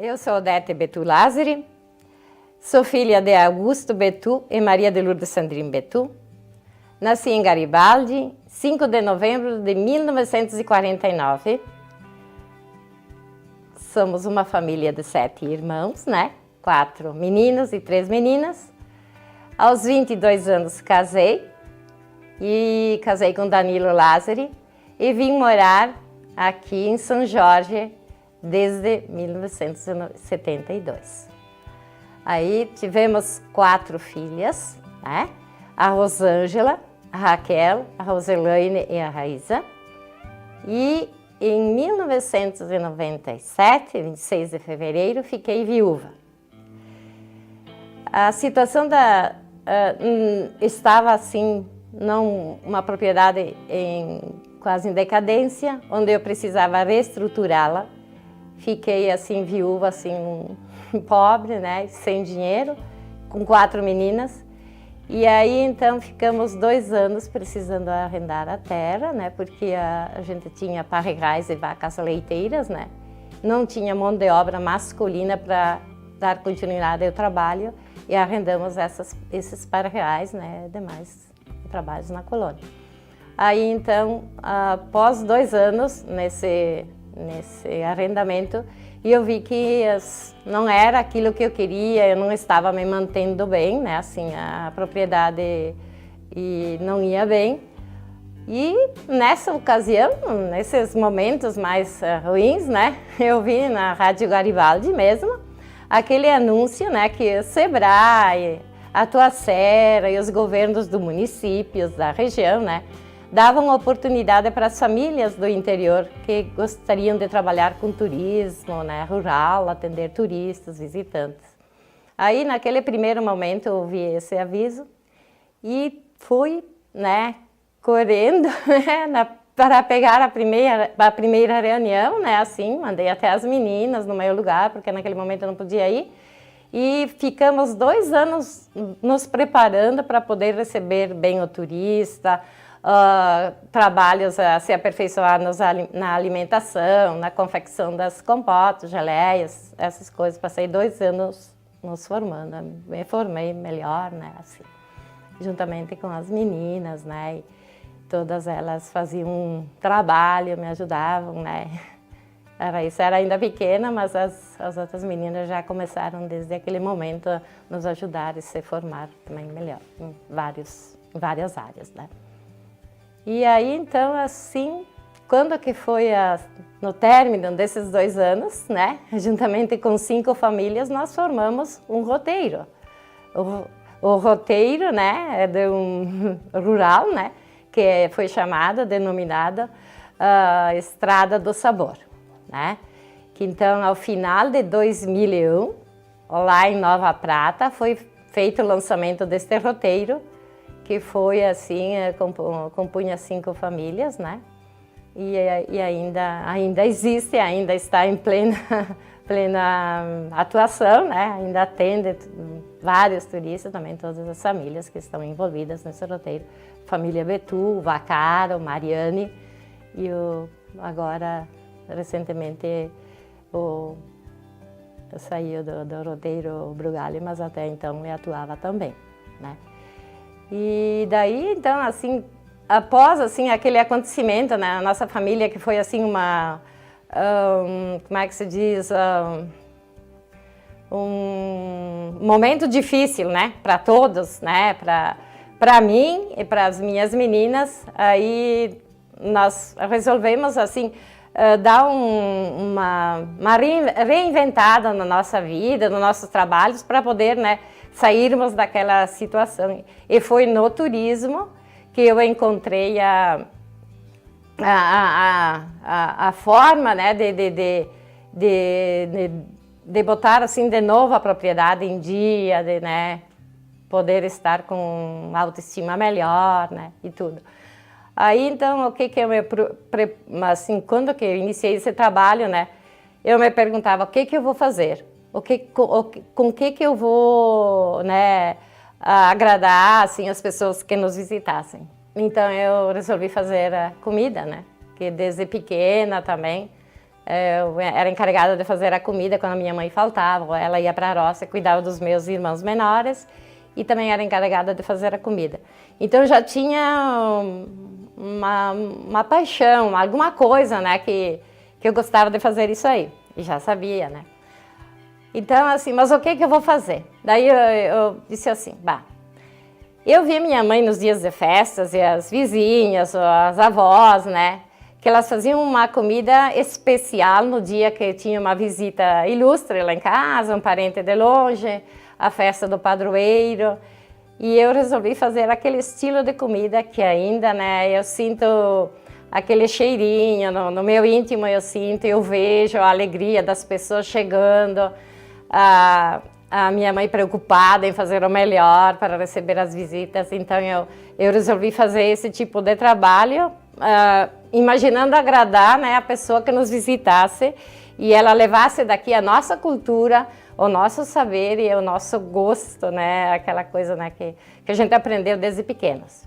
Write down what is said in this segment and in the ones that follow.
Eu sou Odete Betu Lázari, sou filha de Augusto Betu e Maria de Lourdes Sandrin Betu. Nasci em Garibaldi, 5 de novembro de 1949. Somos uma família de 7 irmãos, né? 4 meninos e 3 meninas. Aos 22 anos casei com Danilo Lázari e vim morar aqui em São Jorge desde 1972. Aí tivemos 4 filhas, né? A Rosângela, a Raquel, a Roselaine e a Raíza. E em 1997, 26 de fevereiro, fiquei viúva. A situação estava assim, uma propriedade quase em decadência, onde eu precisava reestruturá-la. Fiquei assim viúva, assim pobre, né, sem dinheiro, com 4 meninas. E aí então ficamos 2 anos precisando arrendar a terra, né, porque a gente tinha parreirais e vacas leiteiras, né. Não tinha mão de obra masculina para dar continuidade ao trabalho e arrendamos esses parreirais, né, demais trabalhos na colônia. Aí então, após 2 anos nesse arrendamento, e eu vi que não era aquilo que eu queria, eu não estava me mantendo bem, né, assim, a propriedade não ia bem. E nessa ocasião, nesses momentos mais ruins, né, eu vi na Rádio Garibaldi mesmo, aquele anúncio, né, que o Sebrae, a Atuacera e os governos do municípios, da região, né, davam oportunidade para as famílias do interior que gostariam de trabalhar com turismo, né, rural, atender turistas, visitantes. Aí, naquele primeiro momento, eu vi esse aviso e fui, né, correndo, né, para pegar a primeira reunião, né, assim, mandei até as meninas no meu lugar, porque naquele momento eu não podia ir. E ficamos 2 anos nos preparando para poder receber bem o turista, trabalhos a se aperfeiçoar na alimentação, na confecção das compotas, geleias, essas coisas. Passei 2 anos nos formando, me formei melhor, né, assim, juntamente com as meninas, né, e todas elas faziam um trabalho, me ajudavam, né. Isso era ainda pequena, mas as outras meninas já começaram desde aquele momento a nos ajudar e se formar também melhor em várias áreas, né. E aí, então, assim, quando que foi no término desses 2 anos, né, juntamente com 5 famílias, nós formamos um roteiro. O roteiro, né, é de um rural, né, que foi denominada Estrada do Sabor, né, que então, ao final de 2001, lá em Nova Prata, foi feito o lançamento deste roteiro, que foi assim, compunha 5 famílias, né? E ainda existe, ainda está em plena atuação, né? Ainda atende vários turistas, também todas as famílias que estão envolvidas nesse roteiro. Família Betu, Vacaro, Mariane e agora, recentemente, saiu do roteiro Brugali, mas até então ele atuava também, né? E daí, então, assim, após, assim, aquele acontecimento, né, a nossa família, que foi, assim, como é que se diz, um momento difícil, né, para todos, né, para mim e para as meninas, aí nós resolvemos, assim, dar uma reinventada na nossa vida, nos nossos trabalhos, para poder, né, sairmos daquela situação. E foi no turismo que eu encontrei a forma, né, de botar assim de novo a propriedade em dia, né, poder estar com autoestima melhor, né, e tudo. Aí então, assim, quando que eu iniciei esse trabalho, né, eu me perguntava o que eu vou fazer. Com que eu vou, né, agradar assim, as pessoas que nos visitassem. Então eu resolvi fazer a comida, né, que desde pequena também Eu era encarregada de fazer a comida quando a minha mãe faltava, ela ia para a roça e cuidava dos meus irmãos menores e também era encarregada de fazer a comida. Então eu já tinha uma paixão, alguma coisa, né, que eu gostava de fazer isso aí, e já sabia, né. Então assim, mas o que eu vou fazer? Daí eu disse assim, bah, eu vi minha mãe nos dias de festas e as vizinhas, as avós, né, que elas faziam uma comida especial no dia que tinha uma visita ilustre lá em casa, um parente de longe, a festa do padroeiro. E eu resolvi fazer aquele estilo de comida que ainda, né, eu sinto aquele cheirinho, no meu íntimo eu sinto, eu vejo a alegria das pessoas chegando, a minha mãe preocupada em fazer o melhor para receber as visitas. Então eu resolvi fazer esse tipo de trabalho, imaginando agradar, né, a pessoa que nos visitasse e ela levasse daqui a nossa cultura, o nosso saber e o nosso gosto, né, aquela coisa, né, que a gente aprendeu desde pequenos.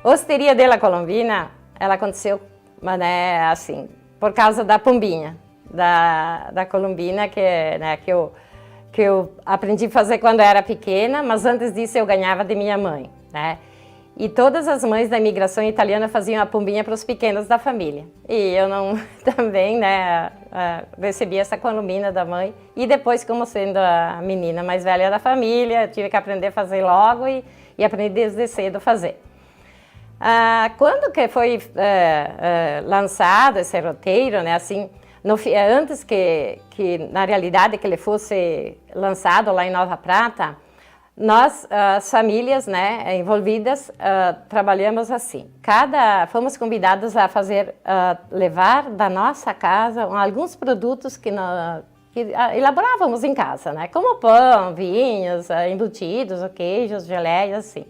A Osteria della Colombina, ela aconteceu, né, assim, por causa da pombinha, da colombina, né, que eu aprendi a fazer quando eu era pequena, mas antes disso eu ganhava de minha mãe, né? E todas as mães da imigração italiana faziam a pombinha para os pequenos da família. E eu não também, né, recebi essa colombina da mãe. E depois, como sendo a menina mais velha da família, eu tive que aprender a fazer logo e aprendi desde cedo a fazer. Quando que foi lançado esse roteiro, né, assim, antes que na realidade que ele fosse lançado lá em Nova Prata, nós, as famílias, né, envolvidas, trabalhamos assim. Fomos convidados a levar da nossa casa alguns produtos que elaborávamos em casa, né, como pão, vinhos, embutidos, queijos, geleias, assim.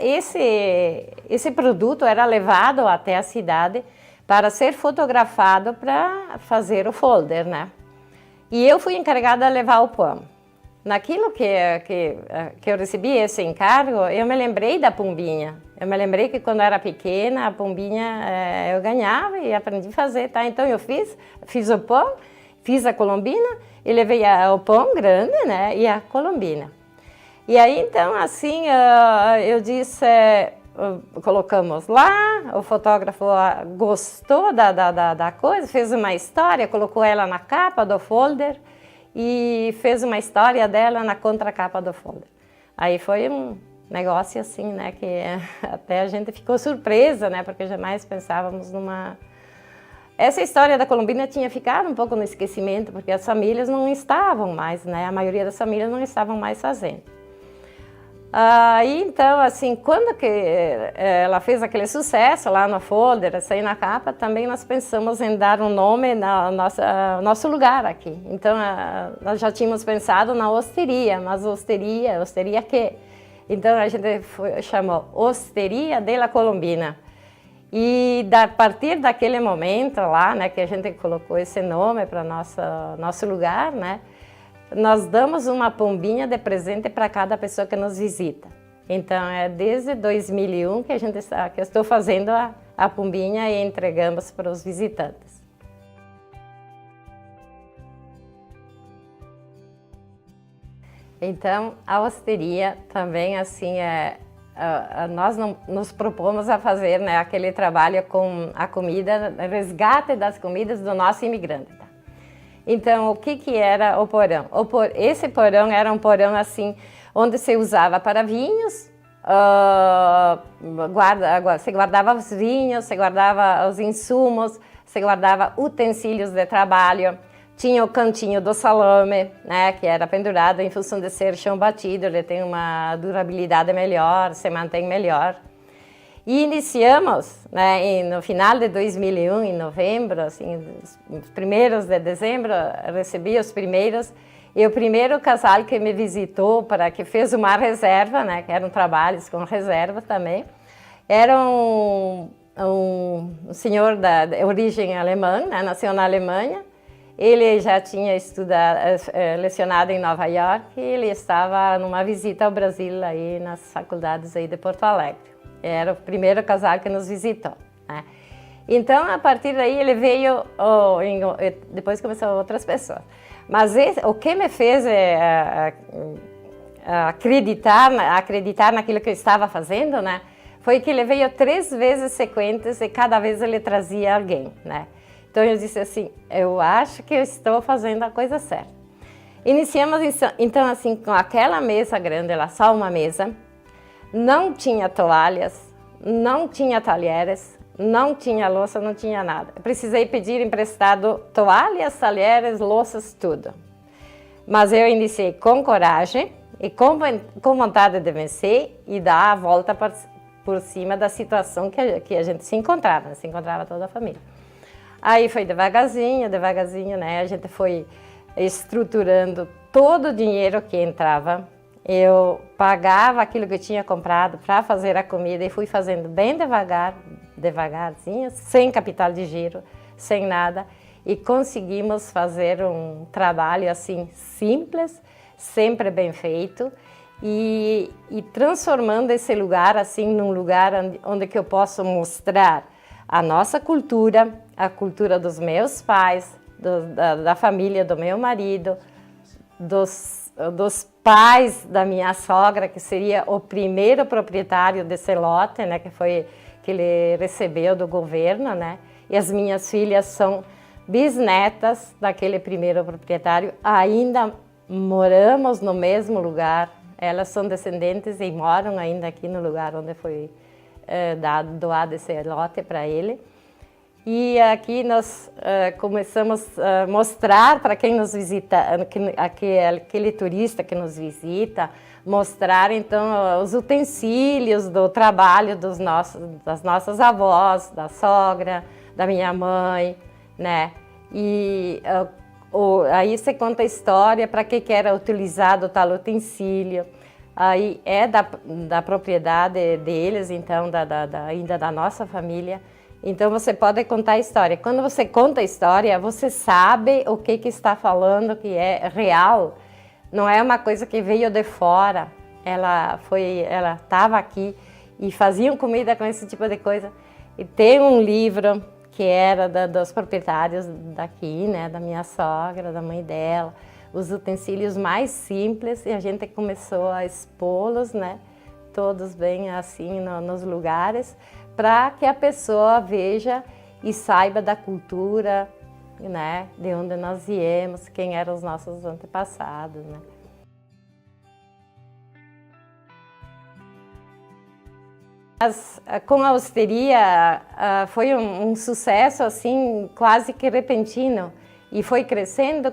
Esse produto era levado até a cidade para ser fotografado para fazer o folder, né? E eu fui encarregada de levar o pão. Naquilo que eu recebi esse encargo, eu me lembrei da pombinha. Eu me lembrei que quando eu era pequena, a pombinha eu ganhava e aprendi a fazer, tá? Então eu fiz o pão, fiz a colombina e levei o pão grande, né? E a colombina. E aí, então, assim, eu disse, colocamos lá, o fotógrafo gostou da coisa, fez uma história, colocou ela na capa do folder e fez uma história dela na contracapa do folder. Aí foi um negócio assim, né, que até a gente ficou surpresa, né, porque jamais pensávamos numa... Essa história da colombina tinha ficado um pouco no esquecimento, porque as famílias não estavam mais, né, a maioria das famílias não estavam mais fazendo. E então, assim, quando que ela fez aquele sucesso lá no folder, assim, na capa, também nós pensamos em dar um nome ao nosso lugar aqui. Então, nós já tínhamos pensado na osteria, mas osteria quê? Então, a gente chamou Osteria della Colombina. E a partir daquele momento lá, né, que a gente colocou esse nome para nosso lugar, né, nós damos uma pombinha de presente para cada pessoa que nos visita. Então, é desde 2001 que eu estou fazendo a pombinha e entregamos para os visitantes. Então, a osteria também, assim, nós nos propomos a fazer, né, aquele trabalho com a comida, resgate das comidas do nosso imigrante. Tá? Então, o que era o porão? Esse porão era um porão assim, onde se usava para vinhos, se guardava os vinhos, se guardava os insumos, se guardava utensílios de trabalho. Tinha o cantinho do salame, né, que era pendurado em função de ser chão batido, ele tem uma durabilidade melhor, se mantém melhor. E iniciamos, né, no final de 2001, em novembro, assim, os primeiros de dezembro, recebi os primeiros, e o primeiro casal que me visitou, que fez uma reserva, né, que eram trabalhos com reserva também, era um senhor de origem alemã, né, nasceu na Alemanha. Ele já tinha lecionado em Nova York e ele estava numa visita ao Brasil aí nas faculdades aí de Porto Alegre. Era o primeiro casal que nos visitou, né? Então, a partir daí, ele veio, depois começaram outras pessoas. Mas o que me fez acreditar naquilo que eu estava fazendo, né, foi que ele veio 3 vezes sequentes e cada vez ele trazia alguém, né? Então, eu disse assim, eu acho que eu estou fazendo a coisa certa. Iniciamos, então, assim, com aquela mesa grande, lá só uma mesa, não tinha toalhas, não tinha talheres, não tinha louça, não tinha nada. Eu precisei pedir emprestado toalhas, talheres, louças, tudo. Mas eu iniciei com coragem e com vontade de vencer e dar a volta por cima da situação que a gente se encontrava toda a família. Aí foi devagarzinho, né? A gente foi estruturando todo o dinheiro que entrava. Eu pagava aquilo que eu tinha comprado para fazer a comida e fui fazendo bem devagarzinho, sem capital de giro, sem nada. E conseguimos fazer um trabalho assim simples, sempre bem feito e transformando esse lugar assim num lugar onde que eu posso mostrar a nossa cultura, a cultura dos meus pais, da família do meu marido, dos pais da minha sogra, que seria o primeiro proprietário desse lote, né, que ele recebeu do governo, né? E as minhas filhas são bisnetas daquele primeiro proprietário. Ainda moramos no mesmo lugar. Elas são descendentes e moram ainda aqui no lugar onde foi doado esse lote para ele. E aqui nós começamos a mostrar para quem nos visita, aquele turista que nos visita, mostrar então os utensílios do trabalho das nossas avós, da sogra, da minha mãe, né? E aí você conta a história para que era utilizado tal utensílio. Aí é da propriedade deles, então ainda da nossa família. Então você pode contar a história. Quando você conta a história, você sabe o que está falando, que é real. Não é uma coisa que veio de fora. Ela estava aqui e faziam comida com esse tipo de coisa. E tem um livro que era dos proprietários daqui, né, da minha sogra, da mãe dela, os utensílios mais simples, e a gente começou a expô-los, né, todos bem assim nos lugares, para que a pessoa veja e saiba da cultura, né, de onde nós viemos, quem eram os nossos antepassados, né. Com a hosteria foi um sucesso assim quase que repentino e foi crescendo,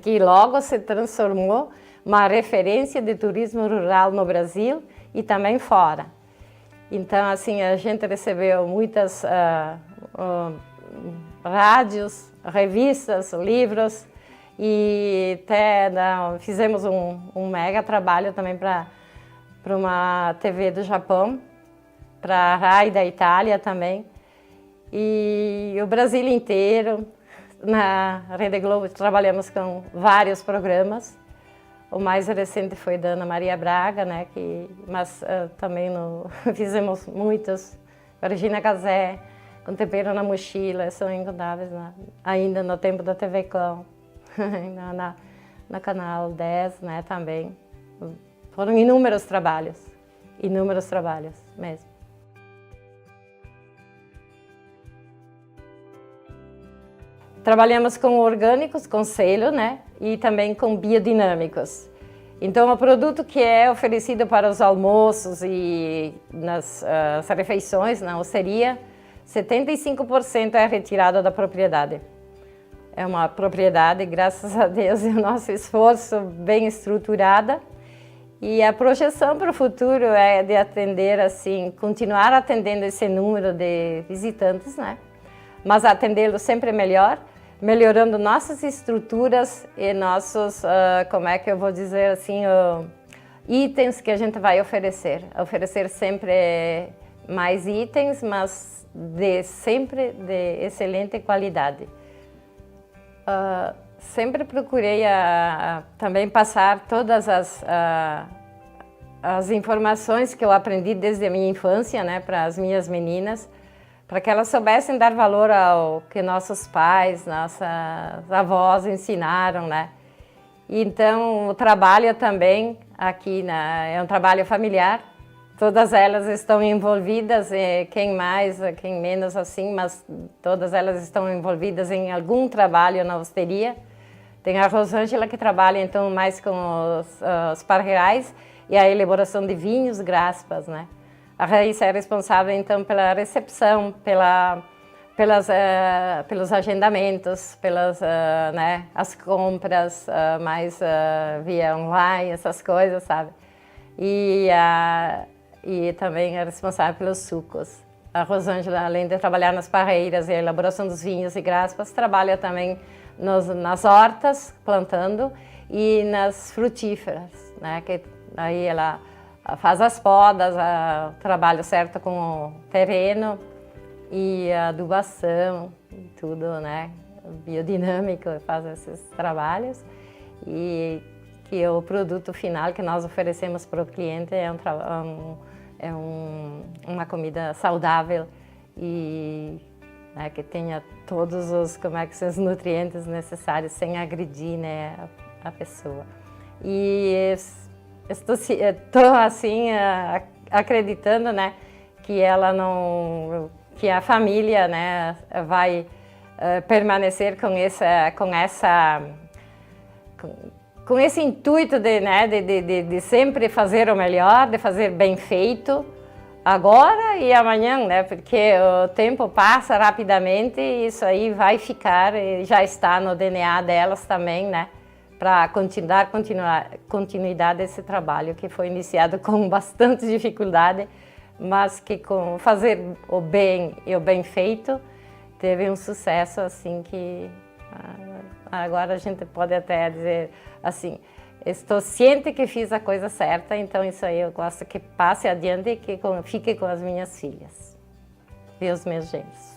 que logo se transformou uma referência de turismo rural no Brasil e também fora. Então assim a gente recebeu muitas rádios, revistas, livros e até fizemos um mega trabalho também para uma TV do Japão, para a RAI da Itália também, e o Brasil inteiro. Na Rede Globo trabalhamos com vários programas, o mais recente foi da Ana Maria Braga, né, mas também fizemos muitos, Regina Casé, com Tempero na Mochila, são incontáveis, né? Ainda no tempo da TV Com, no Canal 10, né, também. Foram inúmeros trabalhos mesmo. Trabalhamos com orgânicos, com selo, né? E também com biodinâmicos. Então, o produto que é oferecido para os almoços e nas refeições, na osteria, 75% é retirado da propriedade. É uma propriedade, graças a Deus, e o nosso esforço bem estruturada. E a projeção para o futuro é de atender, assim, continuar atendendo esse número de visitantes, né? Mas atendê-lo sempre melhor, melhorando nossas estruturas e nossos, como é que eu vou dizer assim, itens que a gente vai oferecer. Oferecer sempre mais itens, mas sempre de excelente qualidade. Sempre procurei também passar todas as informações que eu aprendi desde a minha infância, né, para as minhas meninas, para que elas soubessem dar valor ao que nossos pais, nossas avós ensinaram, né? Então, o trabalho também aqui é um trabalho familiar. Todas elas estão envolvidas, quem mais, quem menos assim, mas todas elas estão envolvidas em algum trabalho na hosteria. Tem a Rosângela que trabalha então mais com os parreirais e a elaboração de vinhos, graspas, né? A Raíssa é responsável então pela recepção, pelos agendamentos, pelas né, as compras, mais via online, essas coisas, sabe? E também é responsável pelos sucos. A Rosângela, além de trabalhar nas parreiras e a elaboração dos vinhos e graspas, trabalha também nas hortas, plantando, e nas frutíferas, né? Que aí ela faz as podas, trabalha certo com o terreno e a adubação, tudo, né? Biodinâmico, faz esses trabalhos. E que o produto final que nós oferecemos para o cliente é uma comida saudável e né, que tenha todos os nutrientes necessários sem agredir, né, a pessoa. E estou assim acreditando, né, que a família, né, vai permanecer com esse intuito de sempre fazer o melhor, de fazer bem feito, agora e amanhã, né? Porque o tempo passa rapidamente e isso aí vai ficar, e já está no DNA delas também, né? Para continuidade desse trabalho que foi iniciado com bastante dificuldade, mas que com fazer o bem e o bem feito, teve um sucesso assim que agora a gente pode até dizer assim, estou ciente que fiz a coisa certa, então isso aí eu gosto que passe adiante e que fique com as minhas filhas e os meus genros.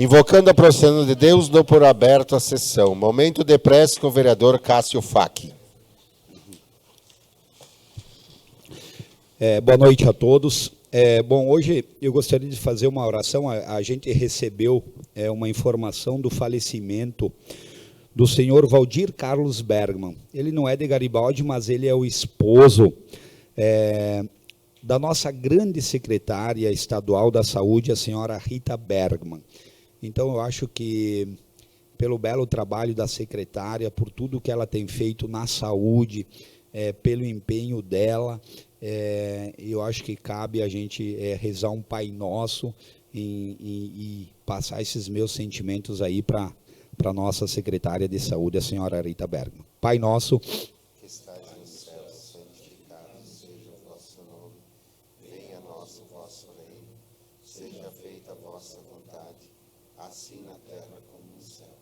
Invocando a proteção de Deus, dou por aberto a sessão. Momento de prece com o vereador Cássio Facchi. Boa noite a todos. Bom, hoje eu gostaria de fazer uma oração. A gente recebeu uma informação do falecimento do senhor Valdir Carlos Bergman. Ele não é de Garibaldi, mas ele é o esposo da nossa grande secretária estadual da Saúde, a senhora Rita Bergman. Então, eu acho que pelo belo trabalho da secretária, por tudo que ela tem feito na saúde, pelo empenho dela. Eu acho que cabe a gente rezar um Pai Nosso e passar esses meus sentimentos aí para a nossa secretária de saúde, a senhora Rita Bergman. Pai Nosso, Que estais nos céus, santificado seja o vosso nome. Venha a nós o vosso reino. Seja feita a vossa vontade, assim na terra como no céu.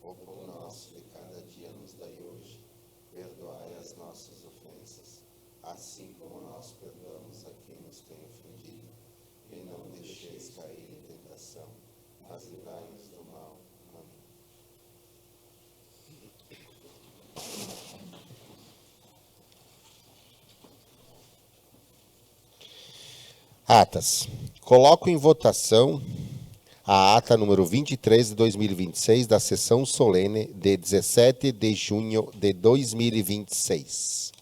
O pão nosso de cada dia nos dai hoje. Perdoai as nossas ofensas, assim como nós perdoamos a quem nos tem ofendido. E não deixeis cair em tentação, mas livrai-nos do mal. Amém. Atas. Coloco em votação a ata número 23 de 2026 da sessão solene de 17 de junho de 2026.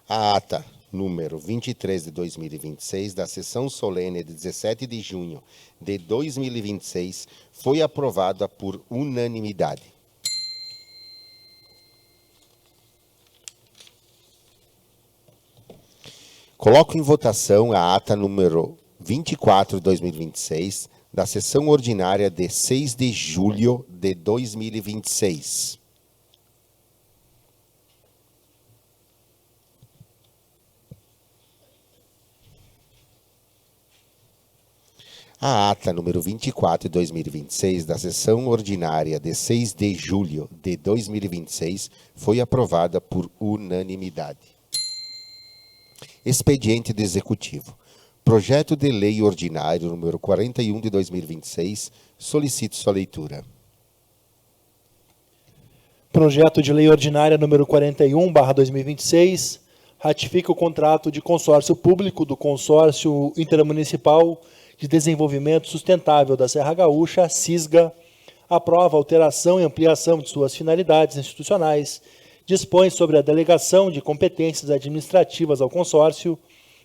A ata número 23 de 2026 da sessão solene de 17 de junho de 2026 foi aprovada por unanimidade. Coloco em votação a ata número 24 de 2026 da sessão ordinária de 6 de julho de 2026. A ata número 24 de 2026 da sessão ordinária de 6 de julho de 2026 foi aprovada por unanimidade. Expediente do Executivo. Projeto de Lei Ordinário número 41 de 2026. Solicito sua leitura. Projeto de Lei Ordinária número 41/2026 ratifica o contrato de consórcio público do Consórcio Intermunicipal de Desenvolvimento Sustentável da Serra Gaúcha, CISGA, aprova alteração e ampliação de suas finalidades institucionais, dispõe sobre a delegação de competências administrativas ao consórcio,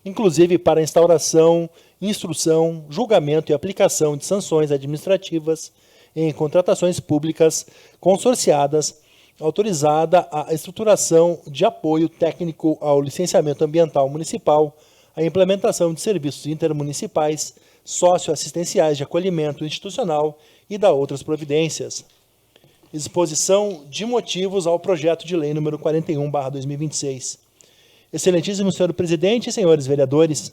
inclusive para instauração, instrução, julgamento e aplicação de sanções administrativas em contratações públicas consorciadas, autorizada a estruturação de apoio técnico ao licenciamento ambiental municipal, a implementação de serviços intermunicipais, socioassistenciais de acolhimento institucional e da outras providências. Exposição de motivos ao projeto de lei número 41/2026. Excelentíssimo senhor presidente e senhores vereadores,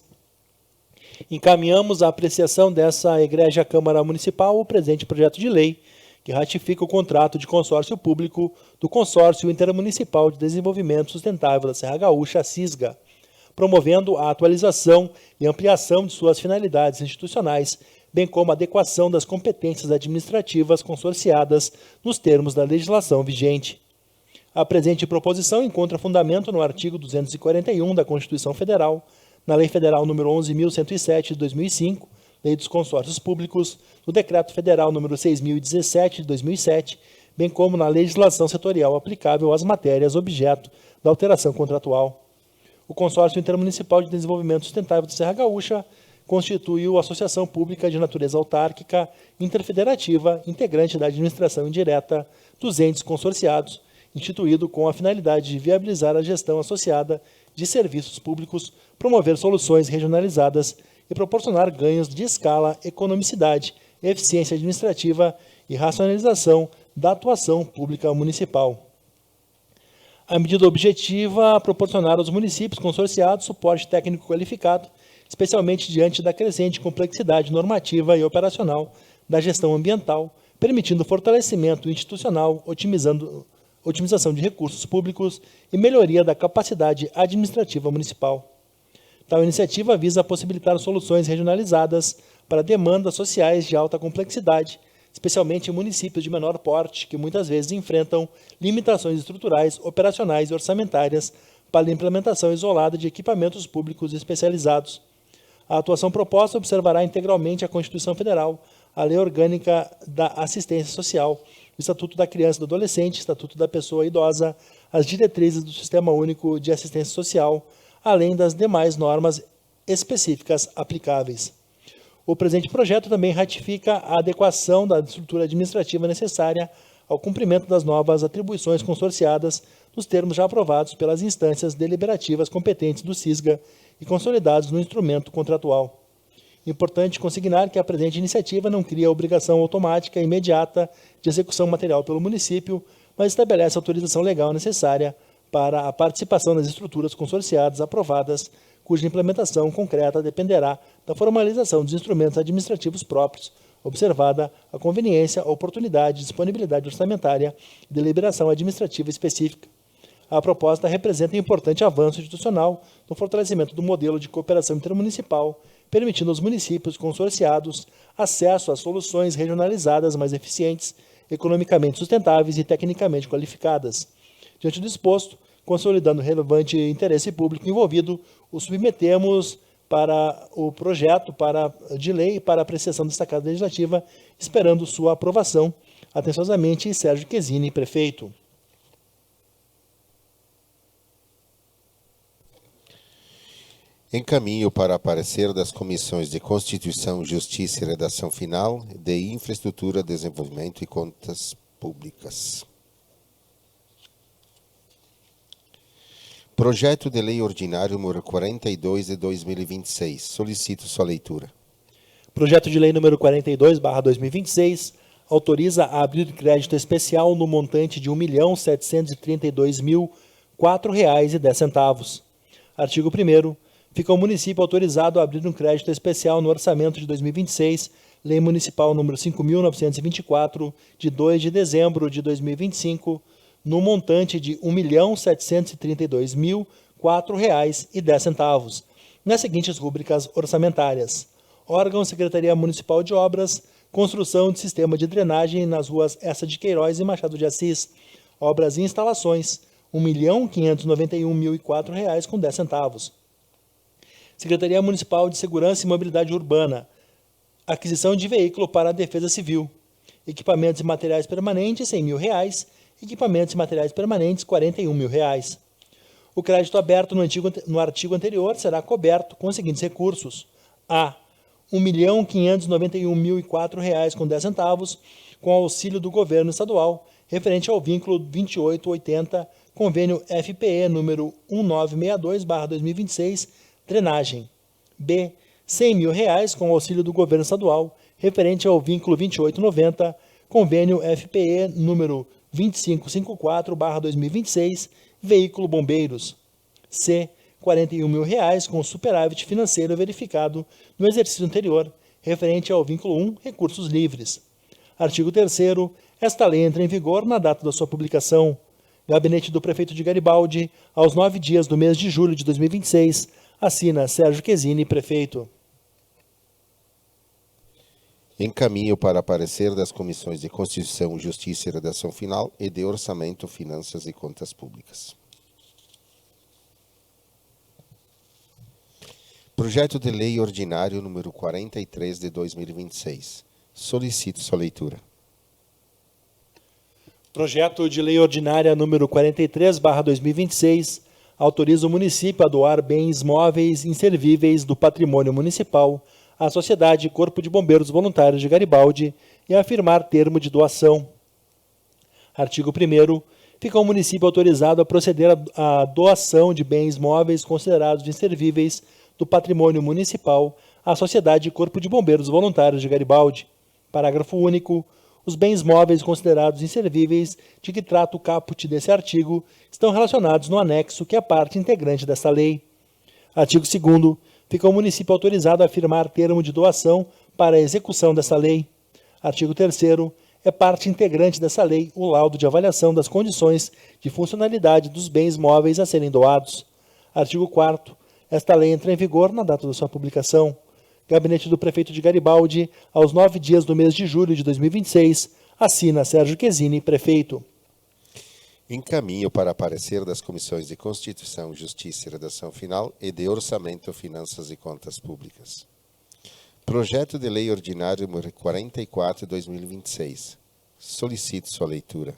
encaminhamos à apreciação dessa egrégia Câmara Municipal o presente projeto de lei que ratifica o contrato de consórcio público do Consórcio Intermunicipal de Desenvolvimento Sustentável da Serra Gaúcha, CISGA, promovendo a atualização e ampliação de suas finalidades institucionais, bem como a adequação das competências administrativas consorciadas nos termos da legislação vigente. A presente proposição encontra fundamento no artigo 241 da Constituição Federal, na Lei Federal nº 11.107 de 2005, Lei dos Consórcios Públicos, no Decreto Federal nº 6.017 de 2007, bem como na legislação setorial aplicável às matérias objeto da alteração contratual. O Consórcio Intermunicipal de Desenvolvimento Sustentável da Serra Gaúcha constituiu a Associação Pública de Natureza Autárquica Interfederativa, integrante da administração indireta dos entes consorciados, instituído com a finalidade de viabilizar a gestão associada de serviços públicos, promover soluções regionalizadas e proporcionar ganhos de escala, economicidade, eficiência administrativa e racionalização da atuação pública municipal. A medida objetiva é proporcionar aos municípios consorciados suporte técnico qualificado, especialmente diante da crescente complexidade normativa e operacional da gestão ambiental, permitindo fortalecimento institucional, otimização de recursos públicos e melhoria da capacidade administrativa municipal. Tal iniciativa visa possibilitar soluções regionalizadas para demandas sociais de alta complexidade, especialmente em municípios de menor porte, que muitas vezes enfrentam limitações estruturais, operacionais e orçamentárias para a implementação isolada de equipamentos públicos especializados. A atuação proposta observará integralmente a Constituição Federal, a Lei Orgânica da Assistência Social, o Estatuto da Criança e do Adolescente, o Estatuto da Pessoa Idosa, as diretrizes do Sistema Único de Assistência Social, além das demais normas específicas aplicáveis. O presente projeto também ratifica a adequação da estrutura administrativa necessária ao cumprimento das novas atribuições consorciadas nos termos já aprovados pelas instâncias deliberativas competentes do SISGA e consolidados no instrumento contratual. Importante consignar que a presente iniciativa não cria obrigação automática e imediata de execução material pelo município, mas estabelece a autorização legal necessária para a participação das estruturas consorciadas aprovadas, cuja implementação concreta dependerá da formalização dos instrumentos administrativos próprios, observada a conveniência, a oportunidade, disponibilidade orçamentária e deliberação administrativa específica. A proposta representa um importante avanço institucional no fortalecimento do modelo de cooperação intermunicipal, permitindo aos municípios consorciados acesso a soluções regionalizadas mais eficientes, economicamente sustentáveis e tecnicamente qualificadas. Diante do exposto, consolidando o relevante interesse público envolvido, o submetemos para o projeto de lei para apreciação desta Casa Legislativa, esperando sua aprovação. Atenciosamente, Sérgio Quesini, prefeito. Encaminho para parecer das Comissões de Constituição, Justiça e Redação Final, de Infraestrutura, Desenvolvimento e Contas Públicas. Projeto de Lei Ordinário número 42 de 2026. Solicito sua leitura. Projeto de Lei número 42/2026 autoriza a abrir crédito especial no montante de R$ 1.732.004,10. Artigo 1º. Fica o município autorizado a abrir um crédito especial no orçamento de 2026, Lei Municipal número 5.924, de 2 de dezembro de 2025, no montante de R$ 1.732.004,10, nas seguintes rúbricas orçamentárias: órgão Secretaria Municipal de Obras, construção de sistema de drenagem nas ruas Essa de Queiroz e Machado de Assis, obras e instalações, R$ 1.591.004,10. Secretaria Municipal de Segurança e Mobilidade Urbana, aquisição de veículo para a Defesa Civil, equipamentos e materiais permanentes, R$ 100.000, equipamentos e materiais permanentes, R$ 41.000. O crédito aberto no artigo anterior será coberto com os seguintes recursos: a. R$ 1.591.004,10, com auxílio do governo estadual, referente ao vínculo 2880, convênio FPE número 1962/2026, drenagem. B. R$ 100.000, com auxílio do governo estadual, referente ao vínculo 2890, convênio FPE número 2554/2026, veículo bombeiros. C. R$ 41.000, com superávit financeiro verificado no exercício anterior, referente ao vínculo 1, recursos livres. Artigo 3º. Esta lei entra em vigor na data da sua publicação. Gabinete do Prefeito de Garibaldi, aos 9 dias do mês de julho de 2026, assina Sérgio Quesini, prefeito. Encaminho para parecer das Comissões de Constituição, Justiça e Redação Final e de Orçamento, Finanças e Contas Públicas. Projeto de Lei Ordinário número 43 de 2026. Solicito sua leitura. Projeto de Lei Ordinária número 43/2026 autoriza o município a doar bens móveis inservíveis do patrimônio municipal à Sociedade Corpo de Bombeiros Voluntários de Garibaldi e a firmar termo de doação. Artigo 1º. Fica o município autorizado a proceder à doação de bens móveis considerados inservíveis do patrimônio municipal à Sociedade Corpo de Bombeiros Voluntários de Garibaldi. Parágrafo único. Os bens móveis considerados inservíveis de que trata o caput desse artigo estão relacionados no anexo que é parte integrante desta lei. Artigo 2º. Fica o município autorizado a firmar termo de doação para a execução dessa lei. Artigo 3º. É parte integrante dessa lei o laudo de avaliação das condições de funcionalidade dos bens móveis a serem doados. Artigo 4º. Esta lei entra em vigor na data da sua publicação. Gabinete do Prefeito de Garibaldi, aos 9 dias do mês de julho de 2026, assina Sérgio Quesini, prefeito. Encaminho para parecer das Comissões de Constituição, Justiça e Redação Final e de Orçamento, Finanças e Contas Públicas. Projeto de Lei Ordinário número 44 de 2026. Solicito sua leitura.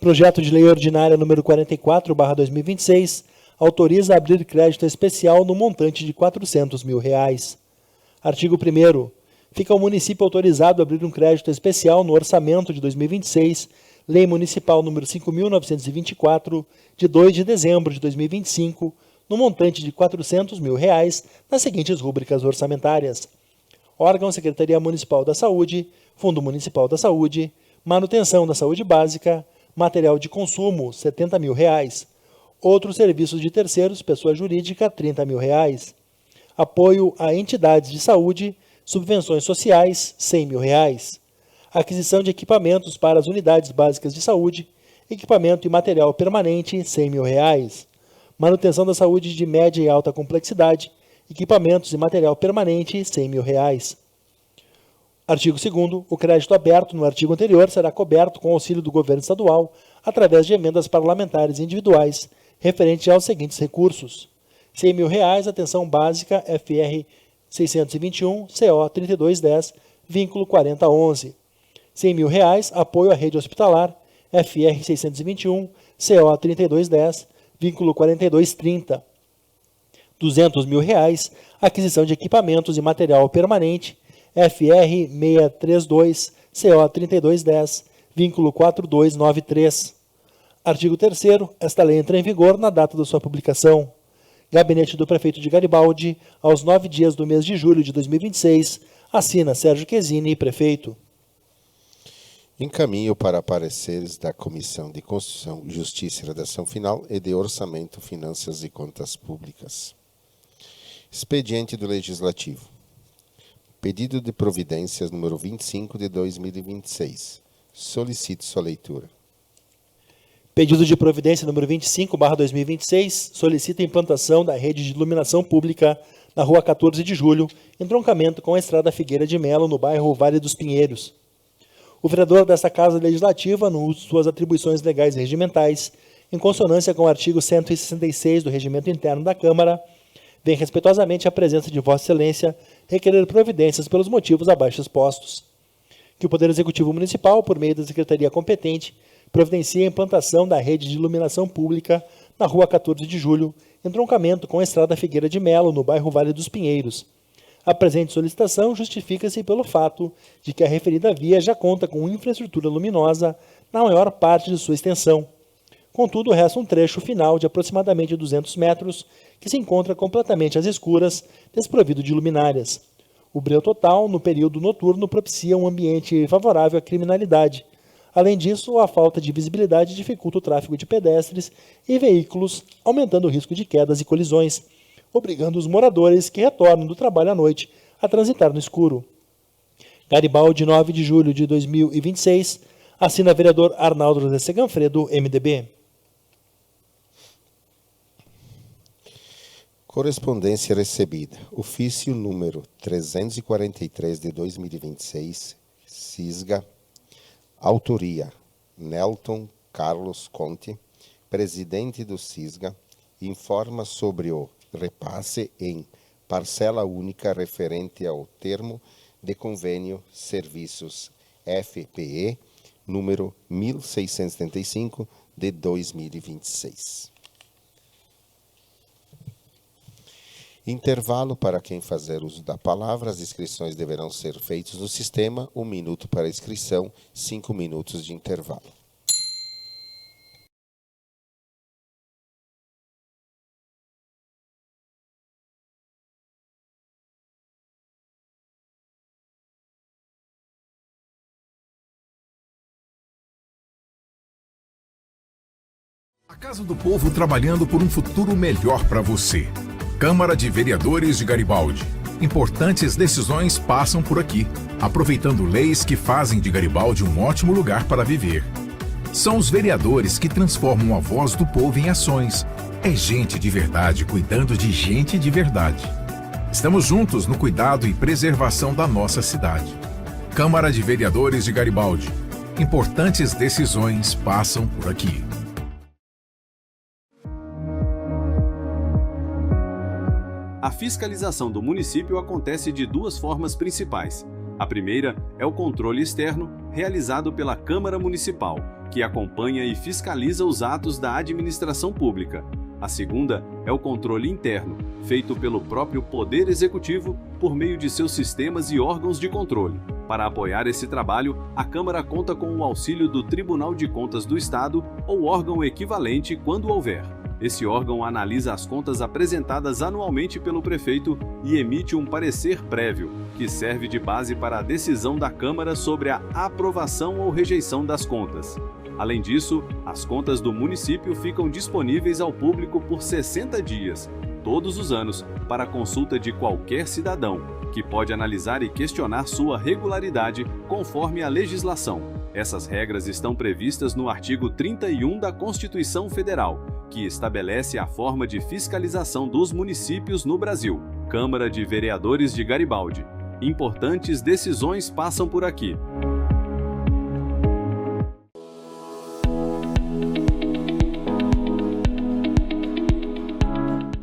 Projeto de Lei Ordinária número 44/2026 autoriza abrir crédito especial no montante de R$ 400 mil. Artigo 1º. Fica o município autorizado a abrir um crédito especial no orçamento de 2026, Lei Municipal número 5.924, de 2 de dezembro de 2025, no montante de R$ 400 mil, nas seguintes rúbricas orçamentárias: órgão Secretaria Municipal da Saúde, Fundo Municipal da Saúde, manutenção da saúde básica, material de consumo, R$ 70 mil, outros serviços de terceiros, pessoa jurídica, R$ 30 mil, apoio a entidades de saúde, subvenções sociais, R$ 100 mil, aquisição de equipamentos para as unidades básicas de saúde, equipamento e material permanente, R$ 100 mil, manutenção da saúde de média e alta complexidade, equipamentos e material permanente, R$ 100 mil. Artigo 2º. O crédito aberto no artigo anterior será coberto com auxílio do governo estadual através de emendas parlamentares individuais referentes aos seguintes recursos: R$ 100 mil, atenção básica FR 621, CO 3210, vínculo 4011. R$ 100 mil, apoio à rede hospitalar FR 621, CO 3210, vínculo 4230. R$ 200 mil, aquisição de equipamentos e material permanente FR 632, CO 3210, vínculo 4293. Artigo 3º. Esta lei entra em vigor na data da sua publicação. Gabinete do Prefeito de Garibaldi, aos 9 dias do mês de julho de 2026, assina Sérgio Quesini, prefeito. Encaminho para pareceres da Comissão de Constituição, Justiça e Redação Final e de Orçamento, Finanças e Contas Públicas. Expediente do Legislativo. Pedido de providências número 25 de 2026. Solicito sua leitura. Pedido de providência número 25/2026 solicita a implantação da rede de iluminação pública na Rua 14 de Julho, entroncamento com a Estrada Figueira de Melo, no bairro Vale dos Pinheiros. O vereador desta Casa Legislativa, no uso de suas atribuições legais e regimentais, em consonância com o artigo 166 do Regimento Interno da Câmara, vem respeitosamente à presença de Vossa Excelência requerer providências pelos motivos abaixo expostos. Que o Poder Executivo Municipal, por meio da Secretaria competente, providencie a implantação da rede de iluminação pública na Rua 14 de Julho, entroncamento com a Estrada Figueira de Melo, no bairro Vale dos Pinheiros. A presente solicitação justifica-se pelo fato de que a referida via já conta com infraestrutura luminosa na maior parte de sua extensão. Contudo, resta um trecho final de aproximadamente 200 metros que se encontra completamente às escuras, desprovido de luminárias. O breu total, no período noturno, propicia um ambiente favorável à criminalidade. Além disso, a falta de visibilidade dificulta o tráfego de pedestres e veículos, aumentando o risco de quedas e colisões, obrigando os moradores que retornam do trabalho à noite a transitar no escuro. Garibaldi, 9 de julho de 2026, assina vereador Arnaldo José Seganfredo, MDB. Correspondência recebida. Ofício número 343 de 2026, CISGA. Autoria: Nelton Carlos Conte, presidente do CISGA, informa sobre o repasse em parcela única referente ao termo de convênio Serviços FPE, número 1675, de 2026. Intervalo para quem fazer uso da palavra. As inscrições deverão ser feitas no sistema. 1 minuto para a inscrição, 5 minutos de intervalo. A Casa do Povo trabalhando por um futuro melhor para você. Câmara de Vereadores de Garibaldi. Importantes decisões passam por aqui, aproveitando leis que fazem de Garibaldi um ótimo lugar para viver. São os vereadores que transformam a voz do povo em ações. É gente de verdade cuidando de gente de verdade. Estamos juntos no cuidado e preservação da nossa cidade. Câmara de Vereadores de Garibaldi. Importantes decisões passam por aqui. A fiscalização do município acontece de duas formas principais. A primeira é o controle externo, realizado pela Câmara Municipal, que acompanha e fiscaliza os atos da administração pública. A segunda é o controle interno, feito pelo próprio Poder Executivo por meio de seus sistemas e órgãos de controle. Para apoiar esse trabalho, a Câmara conta com o auxílio do Tribunal de Contas do Estado ou órgão equivalente quando houver. Esse órgão analisa as contas apresentadas anualmente pelo prefeito e emite um parecer prévio, que serve de base para a decisão da Câmara sobre a aprovação ou rejeição das contas. Além disso, as contas do município ficam disponíveis ao público por 60 dias, todos os anos, para consulta de qualquer cidadão, que pode analisar e questionar sua regularidade conforme a legislação. Essas regras estão previstas no artigo 31 da Constituição Federal, que estabelece a forma de fiscalização dos municípios no Brasil. Câmara de Vereadores de Garibaldi. Importantes decisões passam por aqui.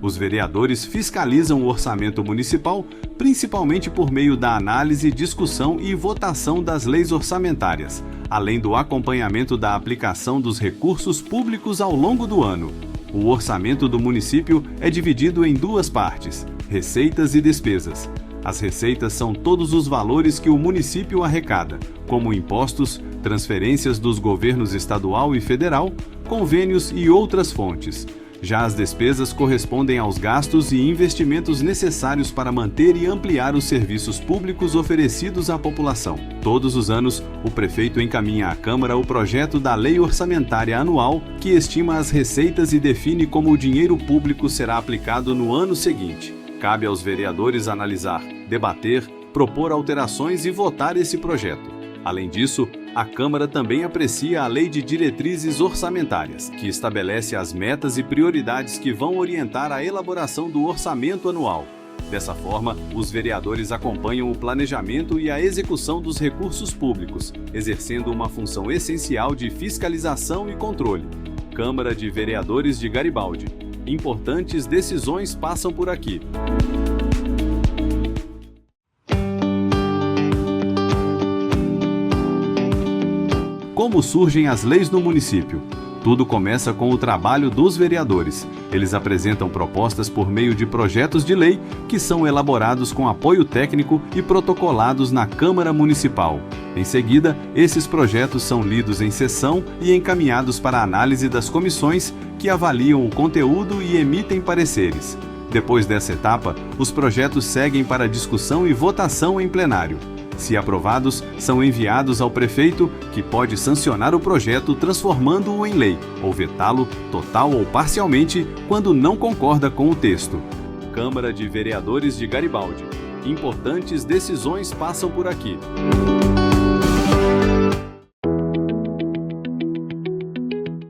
Os vereadores fiscalizam o orçamento municipal, principalmente por meio da análise, discussão e votação das leis orçamentárias, além do acompanhamento da aplicação dos recursos públicos ao longo do ano. O orçamento do município é dividido em duas partes: receitas e despesas. As receitas são todos os valores que o município arrecada, como impostos, transferências dos governos estadual e federal, convênios e outras fontes. Já as despesas correspondem aos gastos e investimentos necessários para manter e ampliar os serviços públicos oferecidos à população. Todos os anos, o prefeito encaminha à Câmara o projeto da Lei Orçamentária Anual, que estima as receitas e define como o dinheiro público será aplicado no ano seguinte. Cabe aos vereadores analisar, debater, propor alterações e votar esse projeto. Além disso, a Câmara também aprecia a Lei de Diretrizes Orçamentárias, que estabelece as metas e prioridades que vão orientar a elaboração do orçamento anual. Dessa forma, os vereadores acompanham o planejamento e a execução dos recursos públicos, exercendo uma função essencial de fiscalização e controle. Câmara de Vereadores de Garibaldi. Importantes decisões passam por aqui. Como surgem as leis no município? Tudo começa com o trabalho dos vereadores. Eles apresentam propostas por meio de projetos de lei que são elaborados com apoio técnico e protocolados na Câmara Municipal. Em seguida, esses projetos são lidos em sessão e encaminhados para a análise das comissões que avaliam o conteúdo e emitem pareceres. Depois dessa etapa, os projetos seguem para discussão e votação em plenário. Se aprovados, são enviados ao prefeito, que pode sancionar o projeto transformando-o em lei, ou vetá-lo total ou parcialmente quando não concorda com o texto. Câmara de Vereadores de Garibaldi. Importantes decisões passam por aqui.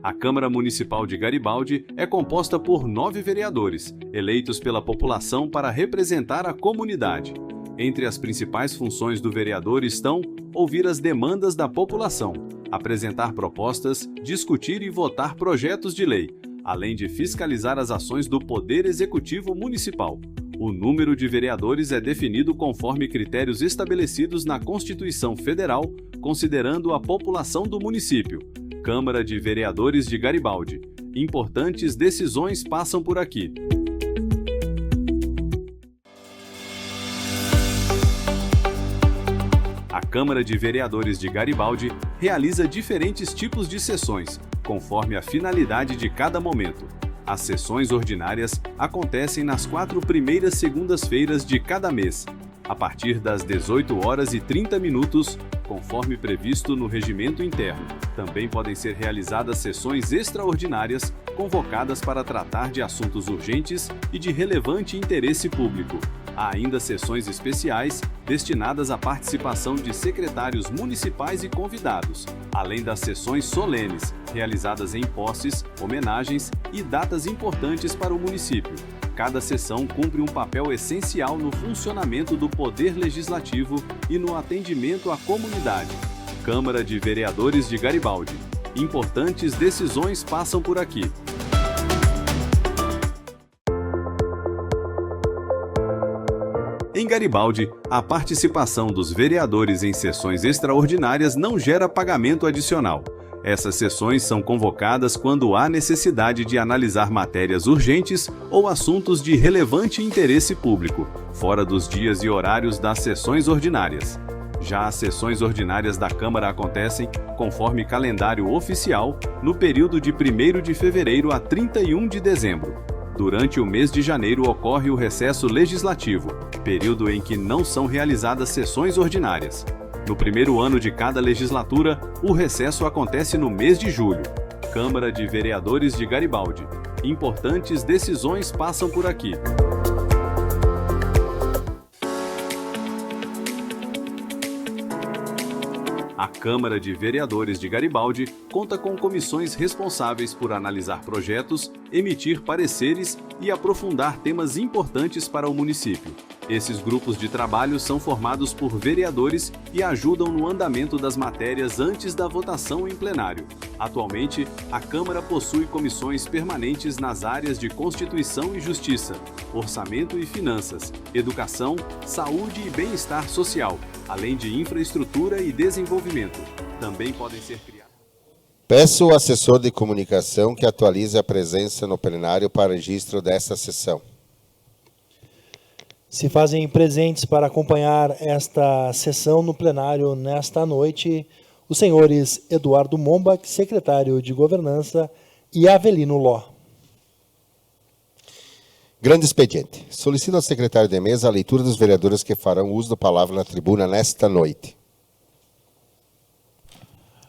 A Câmara Municipal de Garibaldi é composta por 9 vereadores, eleitos pela população para representar a comunidade. Entre as principais funções do vereador estão ouvir as demandas da população, apresentar propostas, discutir e votar projetos de lei, além de fiscalizar as ações do Poder Executivo Municipal. O número de vereadores é definido conforme critérios estabelecidos na Constituição Federal, considerando a população do município. Câmara de Vereadores de Garibaldi. Importantes decisões passam por aqui. A Câmara de Vereadores de Garibaldi realiza diferentes tipos de sessões, conforme a finalidade de cada momento. As sessões ordinárias acontecem nas 4 primeiras segundas-feiras de cada mês, a partir das 18h30, conforme previsto no regimento interno. Também podem ser realizadas sessões extraordinárias, convocadas para tratar de assuntos urgentes e de relevante interesse público. Há ainda sessões especiais destinadas à participação de secretários municipais e convidados, além das sessões solenes, realizadas em posses, homenagens e datas importantes para o município. Cada sessão cumpre um papel essencial no funcionamento do Poder Legislativo e no atendimento à comunidade. Câmara de Vereadores de Garibaldi. Importantes decisões passam por aqui. Em Garibaldi, a participação dos vereadores em sessões extraordinárias não gera pagamento adicional. Essas sessões são convocadas quando há necessidade de analisar matérias urgentes ou assuntos de relevante interesse público, fora dos dias e horários das sessões ordinárias. Já as sessões ordinárias da Câmara acontecem, conforme calendário oficial, no período de 1º de fevereiro a 31 de dezembro. Durante o mês de janeiro ocorre o recesso legislativo, período em que não são realizadas sessões ordinárias. No primeiro ano de cada legislatura, o recesso acontece no mês de julho. Câmara de Vereadores de Garibaldi. Importantes decisões passam por aqui. A Câmara de Vereadores de Garibaldi conta com comissões responsáveis por analisar projetos, emitir pareceres e aprofundar temas importantes para o município. Esses grupos de trabalho são formados por vereadores e ajudam no andamento das matérias antes da votação em plenário. Atualmente, a Câmara possui comissões permanentes nas áreas de Constituição e Justiça, Orçamento e Finanças, Educação, Saúde e Bem-Estar Social, além de Infraestrutura e Desenvolvimento. Também podem ser criados. Peço ao assessor de comunicação que atualize a presença no plenário para registro desta sessão. Se fazem presentes para acompanhar esta sessão no plenário nesta noite os senhores Eduardo Mombach, secretário de Governança, e Avelino Ló. Grande expediente. Solicito ao secretário de mesa a leitura dos vereadores que farão uso da palavra na tribuna nesta noite.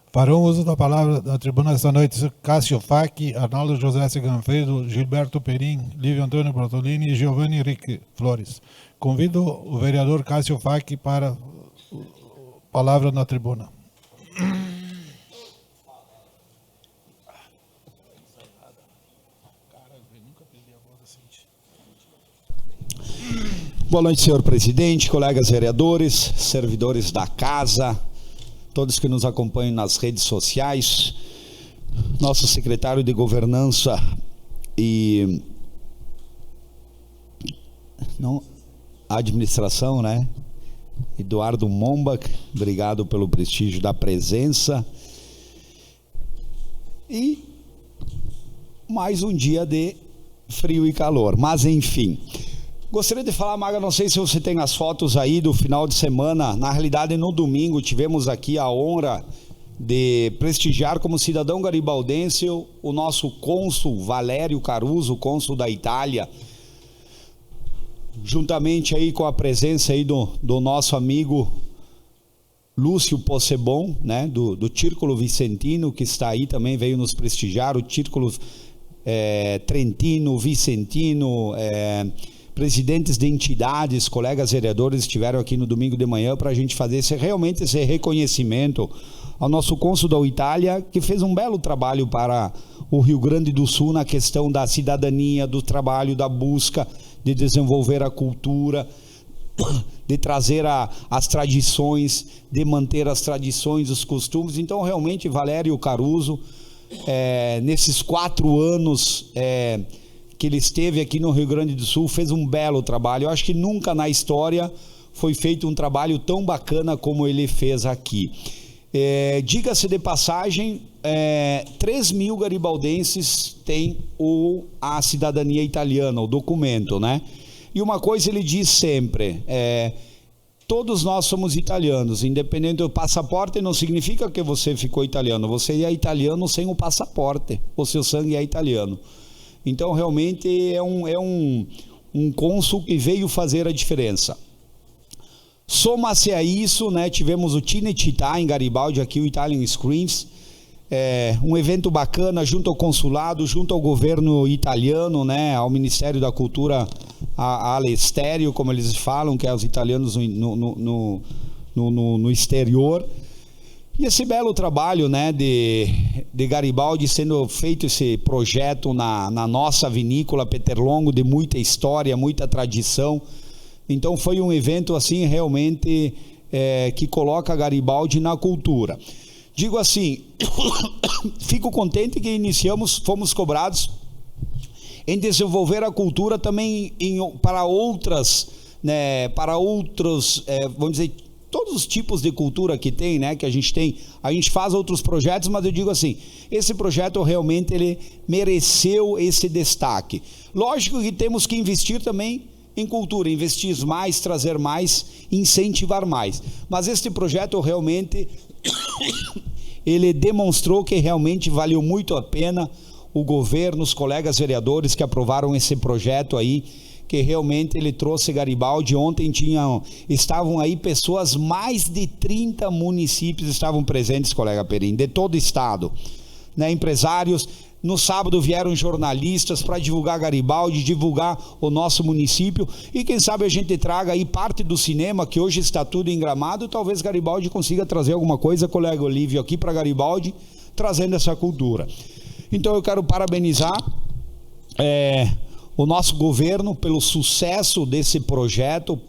Farão uso da palavra na tribuna esta noite Cássio Facchi, Arnaldo José Seganfredo, Gilberto Perim, Lívio Antônio Brotolini e Giovanni Henrique Flores. Convido o vereador Cássio Facchi para a palavra na tribuna. Boa noite, senhor presidente, colegas vereadores, servidores da casa, todos que nos acompanham nas redes sociais, nosso secretário de Governança e Administração, né? Eduardo Mombach, obrigado pelo prestígio da presença. E mais um dia de frio e calor, mas enfim. Gostaria de falar, Maga, não sei se você tem as fotos aí do final de semana. Na realidade, no domingo, tivemos aqui a honra de prestigiar como cidadão garibaldense o nosso cônsul Valério Caruso, cônsul da Itália, juntamente aí com a presença aí do nosso amigo Lúcio Possebon, né, do Círculo Vicentino, que está aí também, veio nos prestigiar, o Círculo Trentino, Vicentino, presidentes de entidades, colegas vereadores estiveram aqui no domingo de manhã para a gente fazer realmente esse reconhecimento ao nosso cônsul da Itália, que fez um belo trabalho para o Rio Grande do Sul na questão da cidadania, do trabalho, da busca de desenvolver a cultura, de trazer as tradições, de manter as tradições, os costumes. Então, realmente, Valério Caruso, nesses 4 anos que ele esteve aqui no Rio Grande do Sul, fez um belo trabalho. Eu acho que nunca na história foi feito um trabalho tão bacana como ele fez aqui. Diga-se de passagem, 3.000 garibaldenses têm a cidadania italiana, o documento, né? E uma coisa ele diz sempre, todos nós somos italianos, independente do passaporte, não significa que você ficou italiano, você é italiano sem o passaporte, o seu sangue é italiano. Então, realmente, é um cônsul que veio fazer a diferença. Soma-se a isso, né, tivemos o Cinecittà em Garibaldi, aqui o Italian Screens, um evento bacana junto ao consulado, junto ao governo italiano, né, ao Ministério da Cultura, all'estero, como eles falam, que é os italianos no exterior. E esse belo trabalho, né, de Garibaldi, sendo feito esse projeto na nossa vinícola Peterlongo, de muita história, muita tradição. Então foi um evento assim realmente que coloca Garibaldi na cultura. Digo assim, fico contente que fomos cobrados em desenvolver a cultura também para outras, né, vamos dizer, todos os tipos de cultura que tem, né, que a gente faz outros projetos, mas eu digo assim, esse projeto realmente ele mereceu esse destaque. Lógico que temos que investir também em cultura, investir mais, trazer mais, incentivar mais. Mas este projeto realmente, ele demonstrou que realmente valeu muito a pena o governo, os colegas vereadores que aprovaram esse projeto aí, que realmente ele trouxe Garibaldi. Ontem estavam aí pessoas, mais de 30 municípios estavam presentes, colega Perim, de todo o estado, né, empresários. No sábado vieram jornalistas para divulgar Garibaldi, divulgar o nosso município, e quem sabe a gente traga aí parte do cinema, que hoje está tudo em Gramado, talvez Garibaldi consiga trazer alguma coisa, colega Olívio, aqui para Garibaldi, trazendo essa cultura. Então eu quero parabenizar o nosso governo pelo sucesso desse projeto,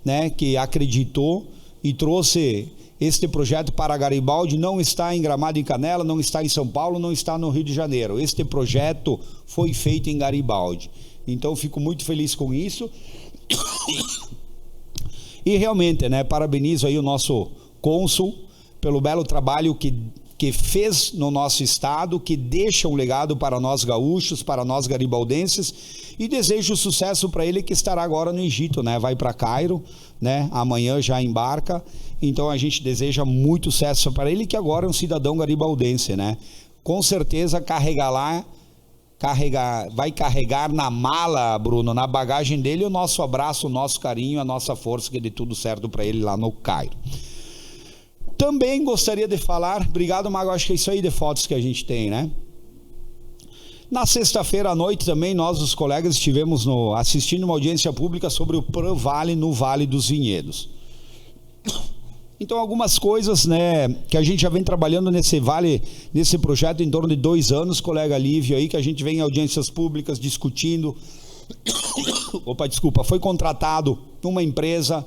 né, que acreditou e trouxe este projeto para Garibaldi. Não está em Gramado e Canela, não está em São Paulo, não está no Rio de Janeiro. Este projeto foi feito em Garibaldi. Então fico muito feliz com isso. E realmente, né, parabenizo aí o nosso cônsul pelo belo trabalho que fez no nosso estado, que deixa um legado para nós gaúchos, para nós garibaldenses, e desejo sucesso para ele, que estará agora no Egito, né? Vai para Cairo, né? Amanhã já embarca. Então a gente deseja muito sucesso para ele, que agora é um cidadão garibaldense, né? Com certeza vai carregar na mala, Bruno, na bagagem dele, o nosso abraço, o nosso carinho, a nossa força, que dê tudo certo para ele lá no Cairo. Também gostaria de falar, obrigado, Mago, acho que é isso aí de fotos que a gente tem, né? Na sexta-feira à noite também, nós, os colegas, estivemos assistindo uma audiência pública sobre o Pran-Vale no Vale dos Vinhedos. Então, algumas coisas, né, que a gente já vem trabalhando nesse projeto em torno de 2 anos, colega Lívio aí, que a gente vem em audiências públicas discutindo. Foi contratado uma empresa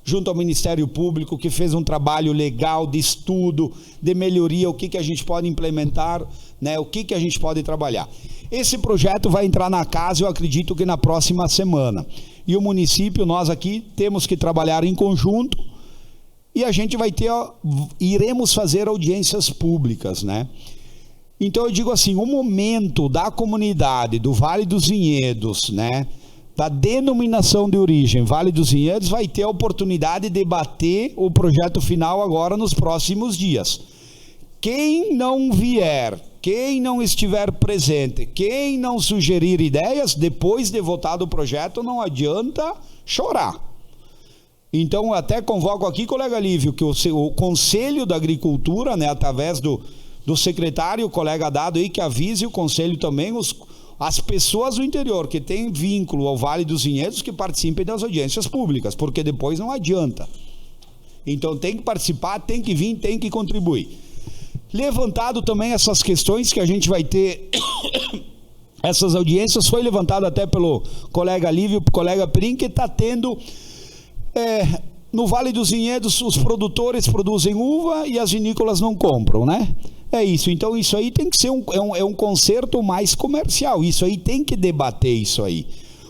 junto ao Ministério Público, que fez um trabalho legal de estudo, de melhoria, o que a gente pode implementar, né, o que a gente pode trabalhar. Esse projeto vai entrar na casa, eu acredito que na próxima semana. E o município, nós aqui, temos que trabalhar em conjunto, e a gente iremos fazer audiências públicas, né? Então eu digo assim, o momento da comunidade do Vale dos Vinhedos, né, da denominação de origem Vale dos Vinhedos, vai ter a oportunidade de debater o projeto final agora nos próximos dias. Quem não vier, quem não estiver presente, quem não sugerir ideias, depois de votado o projeto, não adianta chorar. Então, até convoco aqui, colega Lívio, que o Conselho da Agricultura, né, através do secretário, o colega Dado aí, que avise o Conselho também, as pessoas do interior que têm vínculo ao Vale dos Vinhedos, que participem das audiências públicas, porque depois não adianta. Então tem que participar, tem que vir, tem que contribuir. Levantado também essas questões que a gente vai ter, essas audiências, foi levantado até pelo colega Lívio, colega Perim, que está tendo, no Vale dos Vinhedos, os produtores produzem uva e as vinícolas não compram, né? É isso, então isso aí tem que ser um concerto mais comercial, isso aí tem que debater isso aí,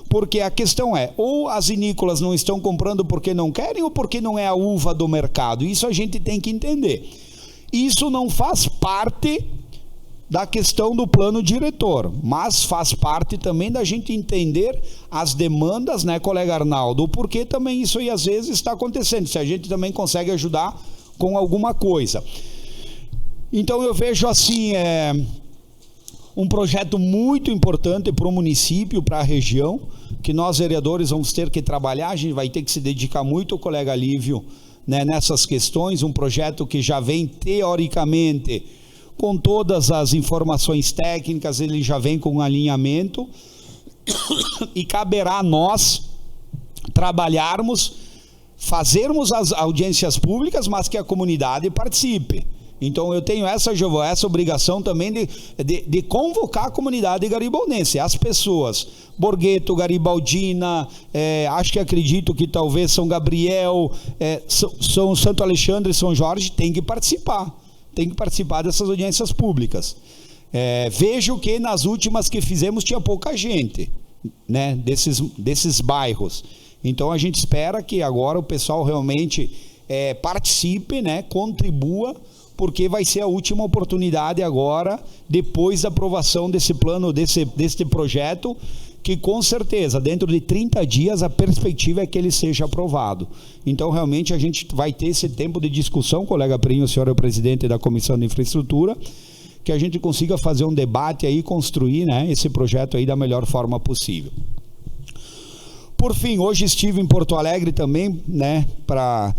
porque a questão é, ou as vinícolas não estão comprando porque não querem, ou porque não é a uva do mercado, isso a gente tem que entender. Isso não faz parte da questão do plano diretor, mas faz parte também da gente entender as demandas, né, colega Arnaldo, porque também isso aí às vezes está acontecendo, se a gente também consegue ajudar com alguma coisa. Então eu vejo assim, um projeto muito importante para o município, para a região, que nós vereadores vamos ter que trabalhar, a gente vai ter que se dedicar muito, o colega Lívio, né, nessas questões, um projeto que já vem teoricamente com todas as informações técnicas, ele já vem com um alinhamento, e caberá a nós trabalharmos, fazermos as audiências públicas, mas que a comunidade participe. Então eu tenho essa obrigação também de convocar a comunidade garibaldense, as pessoas, Borgheto, Garibaldina, acredito que talvez São Gabriel, São Santo Alexandre e São Jorge, tem que participar dessas audiências públicas. Vejo que nas últimas que fizemos tinha pouca gente, né, desses bairros. Então a gente espera que agora o pessoal realmente participe, né, contribua, porque vai ser a última oportunidade agora, depois da aprovação desse plano, desse projeto, que com certeza, dentro de 30 dias, a perspectiva é que ele seja aprovado. Então, realmente, a gente vai ter esse tempo de discussão, colega Perim, o senhor é o presidente da Comissão de Infraestrutura, que a gente consiga fazer um debate aí, construir, né, esse projeto aí da melhor forma possível. Por fim, hoje estive em Porto Alegre também, né, para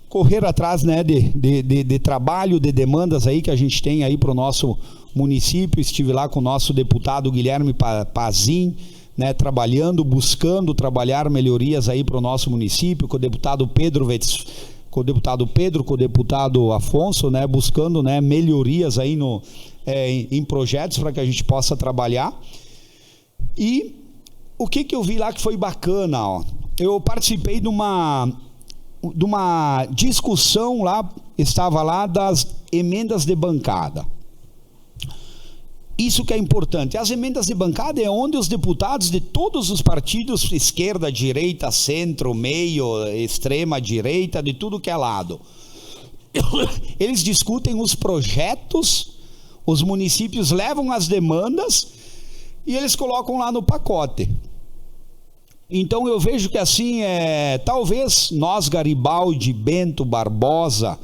correr atrás, né, de trabalho, de demandas aí que a gente tem aí para o nosso município. Estive lá com o nosso deputado Guilherme Pazin, né, buscando trabalhar melhorias aí para o nosso município, com o deputado Pedro, com o deputado Afonso, né, buscando, né, melhorias aí em projetos para que a gente possa trabalhar. E o que eu vi lá que foi bacana, ó? Eu participei de uma discussão lá, estava lá, das emendas de bancada. Isso que é importante. As emendas de bancada é onde os deputados de todos os partidos, esquerda, direita, centro, meio, extrema direita, de tudo que é lado, eles discutem os projetos, os municípios levam as demandas e eles colocam lá no pacote. Então eu vejo que assim, talvez nós, Garibaldi, Bento, Barbosa,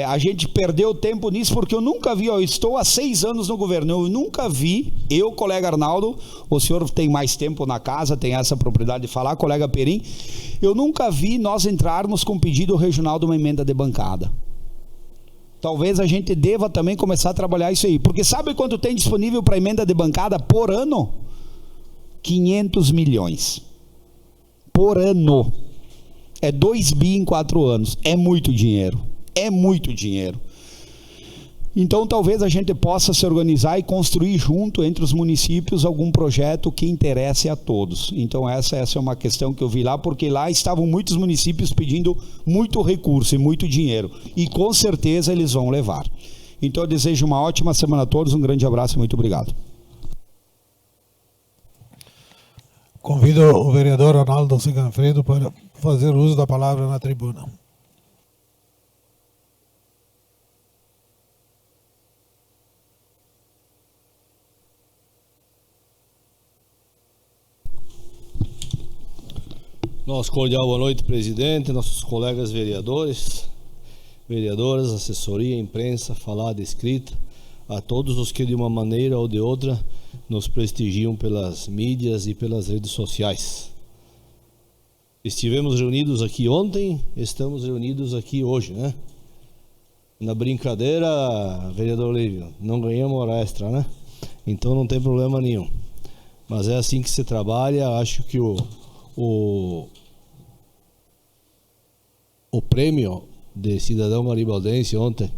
a gente perdeu tempo nisso, porque eu nunca vi, eu estou há 6 anos no governo, eu nunca vi, colega Arnaldo, o senhor tem mais tempo na casa, tem essa propriedade de falar, colega Perim, eu nunca vi nós entrarmos com pedido regional de uma emenda de bancada. Talvez a gente deva também começar a trabalhar isso aí, porque sabe quanto tem disponível para emenda de bancada por ano? 500 milhões. Por ano. É 2 bi em 4 anos. É muito dinheiro. É muito dinheiro. Então talvez a gente possa se organizar e construir junto entre os municípios algum projeto que interesse a todos. Então essa é uma questão que eu vi lá, porque lá estavam muitos municípios pedindo muito recurso e muito dinheiro. E com certeza eles vão levar. Então eu desejo uma ótima semana a todos, um grande abraço e muito obrigado. Convido o vereador Arnaldo Siganfredo para fazer uso da palavra na tribuna. Nosso cordial boa noite, presidente, nossos colegas vereadores, vereadoras, assessoria, imprensa, falada, escrita, a todos os que de uma maneira ou de outra nos prestigiam pelas mídias e pelas redes sociais. Estivemos reunidos aqui ontem, estamos reunidos aqui hoje, né? Na brincadeira, vereador Lívio, não ganhamos hora extra, né? Então não tem problema nenhum. Mas é assim que se trabalha. Acho que o prêmio de cidadão garibaldense ontem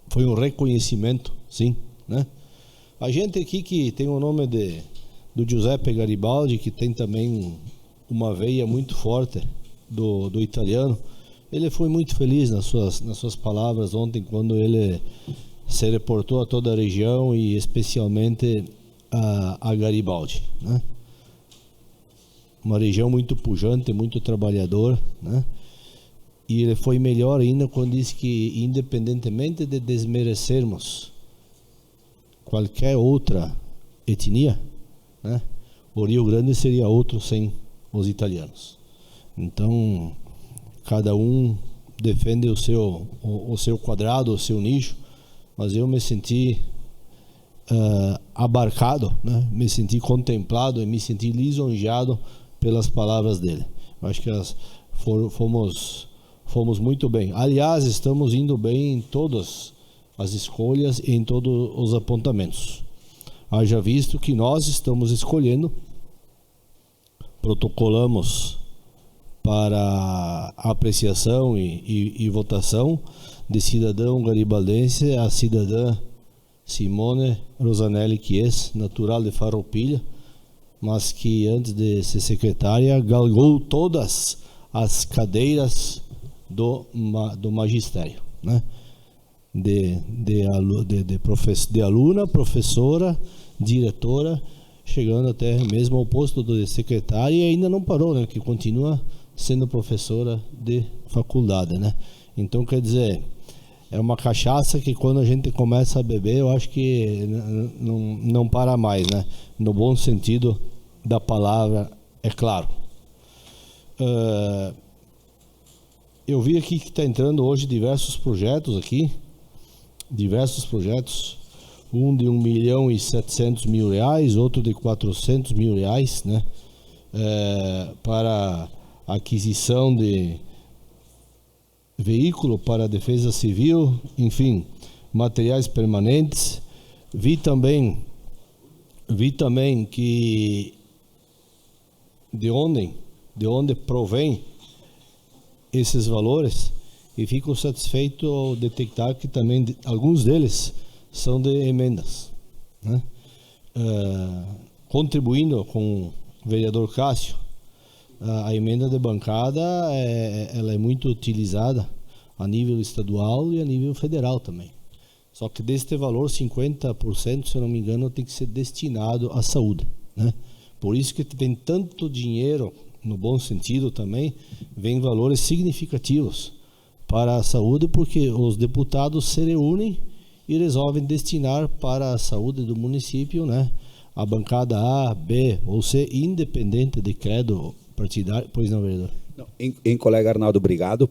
foi um reconhecimento, sim, né? A gente aqui que tem o nome do Giuseppe Garibaldi, que tem também uma veia muito forte do italiano, ele foi muito feliz nas suas palavras ontem, quando ele se reportou a toda a região e especialmente a Garibaldi, né? Uma região muito pujante, muito trabalhadora, né? E ele foi melhor ainda quando disse que, independentemente de desmerecermos qualquer outra etnia, né, o Rio Grande seria outro sem os italianos. Então, cada um defende o seu quadrado, o seu nicho, mas eu me senti abarcado, né? Me senti contemplado e me senti lisonjeado pelas palavras dele. Eu acho que fomos muito bem. Aliás, estamos indo bem em todas as escolhas e em todos os apontamentos. Haja visto que nós estamos escolhendo, protocolamos para apreciação e votação de cidadão garibaldense a cidadã Simone Rosanelli Chies, natural de Farroupilha, mas que antes de ser secretária galgou todas as cadeiras do magistério, né? De aluna, professora, diretora, chegando até mesmo ao posto de secretária, e ainda não parou, né? Que continua sendo professora de faculdade, né? Então, quer dizer, é uma cachaça que quando a gente começa a beber, eu acho que não para mais, né? No bom sentido da palavra, é claro. Eu vi aqui que está entrando hoje diversos projetos aqui, um de 1.700.000 reais, outro de 400 mil reais, né? Para aquisição de veículo para a defesa civil, enfim, materiais permanentes. Vi também que de onde provém esses valores, e fico satisfeito ao detectar que também alguns deles são de emendas, né? Contribuindo com o vereador Cássio, a emenda de bancada ela é muito utilizada a nível estadual e a nível federal também. Só que deste valor, 50%, se eu não me engano, tem que ser destinado à saúde, né? Por isso que tem tanto dinheiro, no bom sentido também, vem valores significativos para a saúde, porque os deputados se reúnem e resolvem destinar para a saúde do município, né, a bancada A, B ou C, independente de credo partidário. Pois não, vereador? Em colega Arnaldo, obrigado.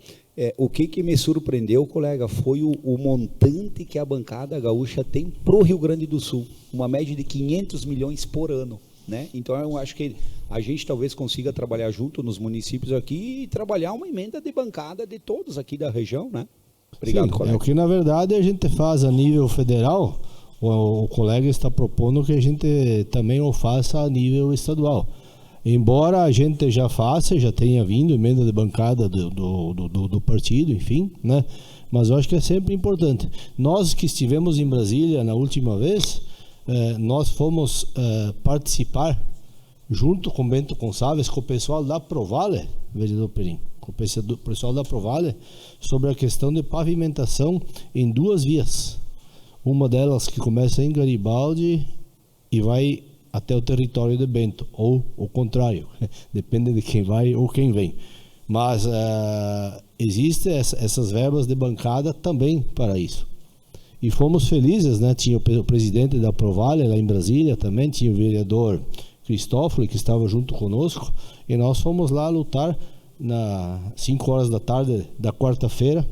O que me surpreendeu, colega, foi o montante que a bancada gaúcha tem para o Rio Grande do Sul, uma média de 500 milhões por ano, né? Então eu acho que a gente talvez consiga trabalhar junto nos municípios aqui e trabalhar uma emenda de bancada de todos aqui da região, né? Obrigado, sim, colega. É o que na verdade a gente faz a nível federal. O colega está propondo que a gente também o faça a nível estadual. Embora a gente já tenha vindo emenda de bancada do partido, enfim, né? Mas eu acho que é sempre importante. Nós que estivemos em Brasília na última vez, nós fomos participar, junto com Bento Gonçalves, com o pessoal da Provale, vereador Perim, com o pessoal da Provale, sobre a questão de pavimentação em 2 vias. Uma delas que começa em Garibaldi e vai até o território de Bento, ou o contrário, depende de quem vai ou quem vem. Mas existem essas verbas de bancada também para isso. E fomos felizes, né? Tinha o presidente da Provale lá em Brasília também, tinha o vereador Cristófilo, que estava junto conosco, e nós fomos lá lutar nas 5 horas da tarde da quarta-feira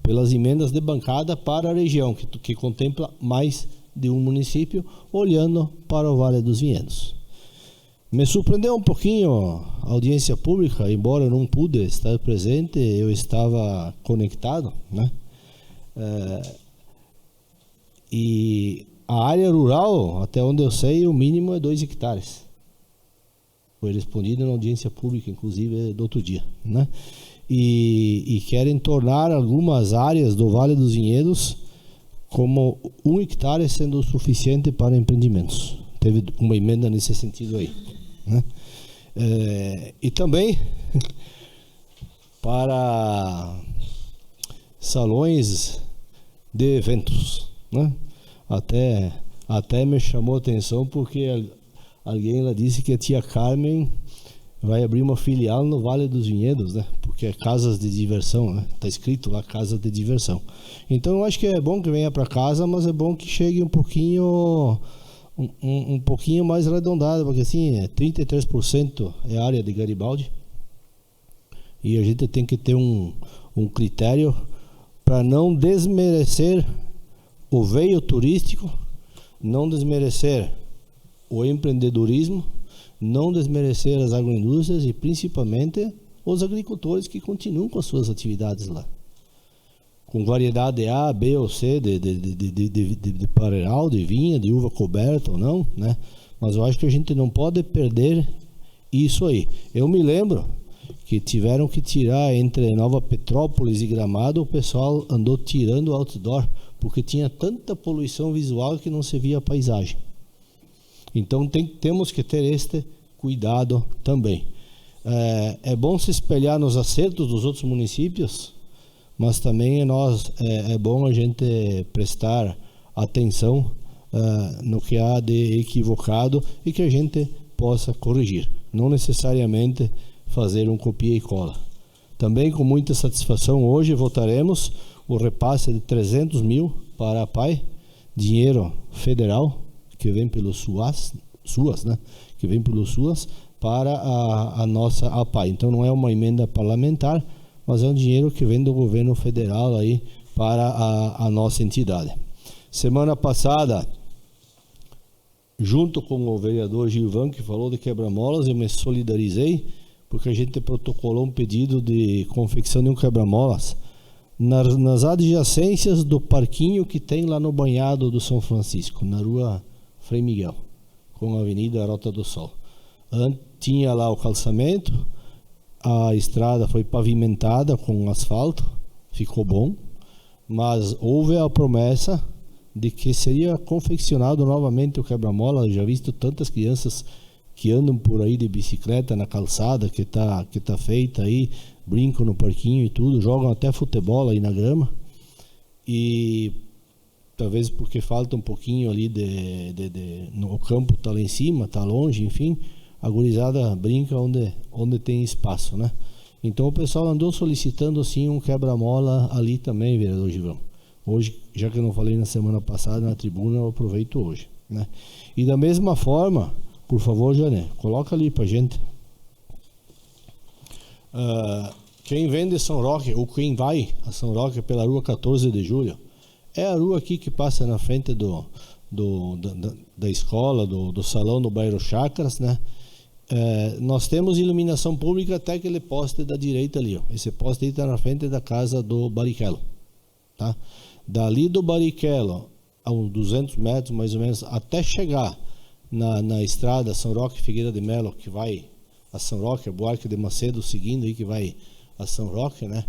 pelas emendas de bancada para a região, que contempla mais de um município, olhando para o Vale dos Vinhedos. Me surpreendeu um pouquinho a audiência pública, embora eu não pude estar presente, eu estava conectado, né? E a área rural, até onde eu sei, o mínimo é 2 hectares. Foi respondido na audiência pública, inclusive, do outro dia, né? E querem tornar algumas áreas do Vale dos Vinhedos como 1 hectare sendo o suficiente para empreendimentos. Teve uma emenda nesse sentido aí, né? E também para salões de eventos, né? Até me chamou a atenção porque alguém lá disse que a tia Carmen vai abrir uma filial no Vale dos Vinhedos, né? Porque é casas de diversão, né? Tá escrito lá, casa de diversão. Então eu acho que é bom que venha para casa, mas é bom que chegue um pouquinho mais arredondado, porque assim, 33% é a área de Garibaldi. E a gente tem que ter um critério para não desmerecer o veio turístico, não desmerecer o empreendedorismo, não desmerecer as agroindústrias e principalmente os agricultores que continuam com as suas atividades lá. Com variedade A, B ou C de pareiral, de vinha, de uva coberta ou não, né? Mas eu acho que a gente não pode perder isso aí. Eu me lembro que tiveram que tirar entre Nova Petrópolis e Gramado, o pessoal andou tirando outdoor, porque tinha tanta poluição visual que não se via a paisagem. Então temos que ter este cuidado também. É bom se espelhar nos acertos dos outros municípios, mas também é bom a gente prestar atenção no que há de equivocado e que a gente possa corrigir, não necessariamente fazer um copia e cola. Também com muita satisfação hoje votaremos o repasse de 300 mil para a PAI, dinheiro federal que vem pelo SUAS, né? Que vem pelo SUAS para a nossa APAI. Então não é uma emenda parlamentar, mas é um dinheiro que vem do governo federal aí para a nossa entidade. Semana passada, junto com o vereador Gilvan, que falou de quebra-molas, eu me solidarizei, porque a gente protocolou um pedido de confecção de um quebra-molas nas adjacências do parquinho que tem lá no banhado do São Francisco, na rua Frei Miguel, com a Avenida Rota do Sol. Tinha lá o calçamento, a estrada foi pavimentada com asfalto, ficou bom, mas houve a promessa de que seria confeccionado novamente o quebra-mola. Já visto tantas crianças que andam por aí de bicicleta na calçada que tá feita aí, brincam no parquinho e tudo, jogam até futebol aí na grama, e talvez porque falta um pouquinho ali no campo, tá lá em cima, tá longe, enfim, a gurizada brinca onde tem espaço, né? Então o pessoal andou solicitando assim um quebra-mola ali também, vereador Gilvão. Hoje, já que eu não falei na semana passada na tribuna, eu aproveito hoje, né? E da mesma forma, por favor, Jané, coloca ali pra gente. Quem vem de São Roque, ou quem vai a São Roque pela rua 14 de julho, é a rua aqui que passa na frente da escola, do salão do bairro Chácaras, né? Nós temos iluminação pública até aquele poste da direita ali, ó. Esse poste aí está na frente da casa do Barrichello, tá? Dali do Barrichello, a uns 200 metros mais ou menos, até chegar na estrada São Roque Figueira de Melo, que vai a São Roque, Buarque de Macedo seguindo aí, que vai a São Roque, né?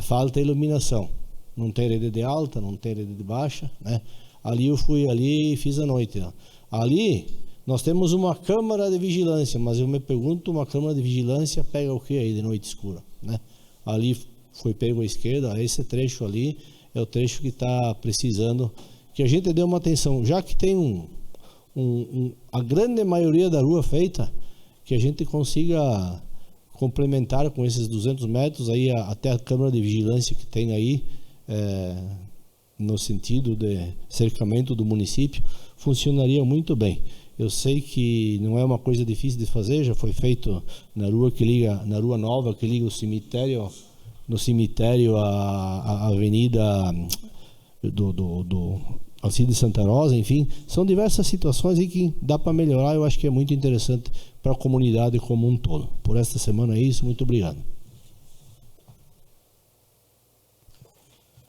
Falta iluminação, não tem rede de alta, não tem rede de baixa, né? Ali eu fui ali e fiz a noite, ó. Ali nós temos uma câmara de vigilância, mas eu me pergunto, uma câmara de vigilância pega o que aí de noite escura, né? Ali foi pego à esquerda, esse trecho ali é o trecho que está precisando que a gente dê uma atenção, já que tem a grande maioria da rua feita, que a gente consiga complementar com esses 200 metros aí até a câmara de vigilância que tem aí, no sentido de cercamento do município, funcionaria muito bem. Eu sei que não é uma coisa difícil de fazer, já foi feito na rua nova que liga o cemitério, no cemitério a avenida do Alcide Santa Rosa, enfim, são diversas situações aí que dá para melhorar. Eu acho que é muito interessante para a comunidade como um todo. Por esta semana é isso, muito obrigado.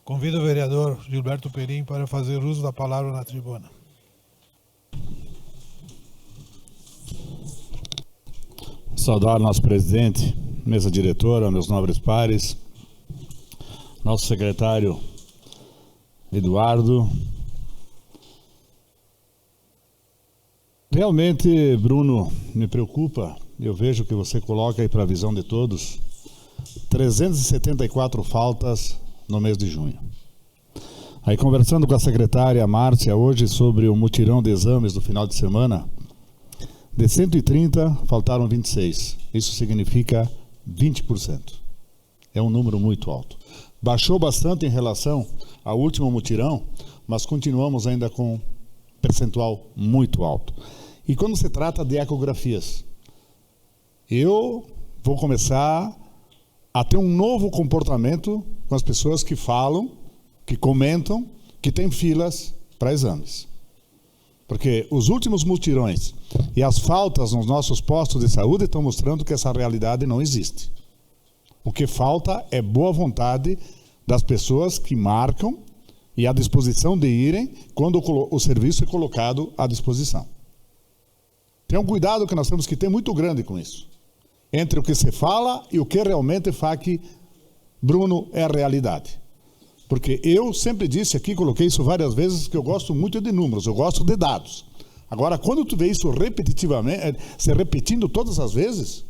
Convido o vereador Gilberto Perim para fazer uso da palavra na tribuna. Saudar nosso presidente, mesa diretora, meus nobres pares, nosso secretário Eduardo. Realmente, Bruno, me preocupa, eu vejo que você coloca aí para a visão de todos, 374 faltas no mês de junho. Aí conversando com a secretária Márcia hoje sobre o mutirão de exames do final de semana, de 130, faltaram 26. Isso significa 20%. É um número muito alto. Baixou bastante em relação ao último mutirão, mas continuamos ainda com percentual muito alto. E quando se trata de ecografias, eu vou começar a ter um novo comportamento com as pessoas que falam, que comentam, que tem filas para exames. Porque os últimos mutirões e as faltas nos nossos postos de saúde estão mostrando que essa realidade não existe. O que falta é boa vontade das pessoas que marcam e a disposição de irem quando o serviço é colocado à disposição. Tem um cuidado que nós temos que ter muito grande com isso. Entre o que se fala e o que realmente Bruno, é a realidade. Porque eu sempre disse aqui, coloquei isso várias vezes, que eu gosto muito de números, eu gosto de dados. Agora, quando tu vê isso repetitivamente, se repetindo todas as vezes,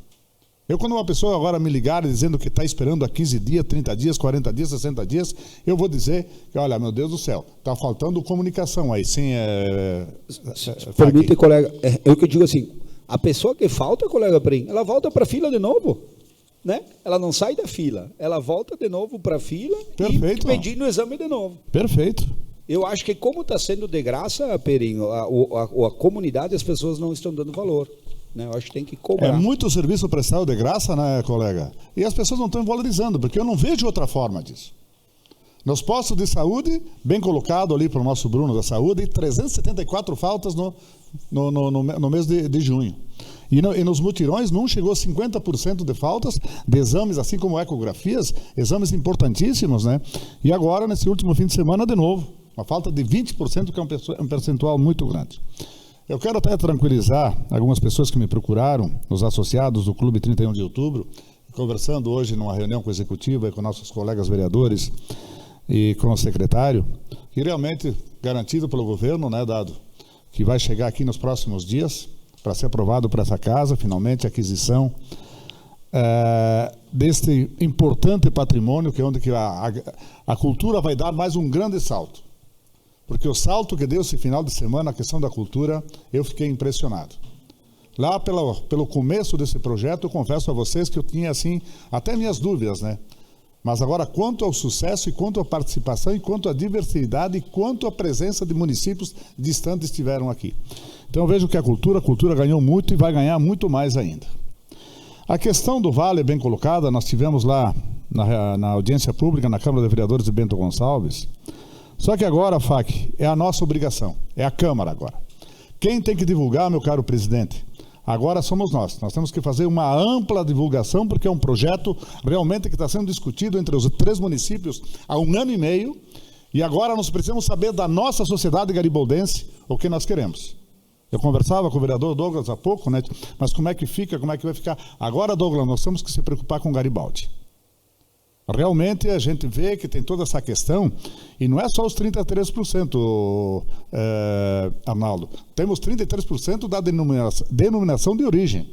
quando uma pessoa agora me ligar dizendo que está esperando há 15 dias, 30 dias, 40 dias, 60 dias, eu vou dizer que, olha, meu Deus do céu, está faltando comunicação aí, sim. Permite, colega, eu que digo assim, A pessoa que falta, colega Perim, ela volta para a fila de novo. Né? Ela não sai da fila, ela volta de novo para a fila. Perfeito, e pedindo o exame de novo. Perfeito. Eu acho que como está sendo de graça, Perim, a comunidade, as pessoas não estão dando valor. Né? Eu acho que tem que cobrar. É muito serviço prestado de graça, né, colega? E as pessoas não estão valorizando, porque eu não vejo outra forma disso. Nos postos de saúde, bem colocado ali para o nosso Bruno da Saúde, 374 faltas no mês de junho. E nos mutirões não chegou a 50% de faltas de exames, assim como ecografias, exames importantíssimos, né? E agora, nesse último fim de semana, de novo, uma falta de 20%, que é um percentual muito grande. Eu quero até tranquilizar algumas pessoas que me procuraram, os associados do Clube 31 de Outubro, conversando hoje numa reunião com a executiva e com nossos colegas vereadores e com o secretário, que realmente garantido pelo governo, né, dado que vai chegar aqui nos próximos dias, para ser aprovado para essa casa, finalmente, a aquisição deste importante patrimônio, que é onde que a cultura vai dar mais um grande salto. Porque o salto que deu esse final de semana, a questão da cultura, eu fiquei impressionado. Lá pelo começo desse projeto, eu confesso a vocês que eu tinha, assim, até minhas dúvidas, né? Mas agora, quanto ao sucesso, e quanto à participação, e quanto à diversidade, e quanto à presença de municípios distantes estiveram aqui. Então, eu vejo que a cultura ganhou muito e vai ganhar muito mais ainda. A questão do Vale é bem colocada. Nós tivemos lá na audiência pública, na Câmara de Vereadores de Bento Gonçalves. Só que agora, FAC, é a nossa obrigação, é a Câmara agora. Quem tem que divulgar, meu caro presidente? Agora somos nós. Nós temos que fazer uma ampla divulgação, porque é um projeto realmente que está sendo discutido entre os 3 municípios há 1 ano e meio, e agora nós precisamos saber da nossa sociedade garibaldense o que nós queremos. Eu conversava com o vereador Douglas há pouco, né? Mas como é que fica, como é que vai ficar? Agora, Douglas, nós temos que se preocupar com Garibaldi. Realmente a gente vê que tem toda essa questão, e não é só os 33%, Arnaldo. Temos 33% da denominação de origem.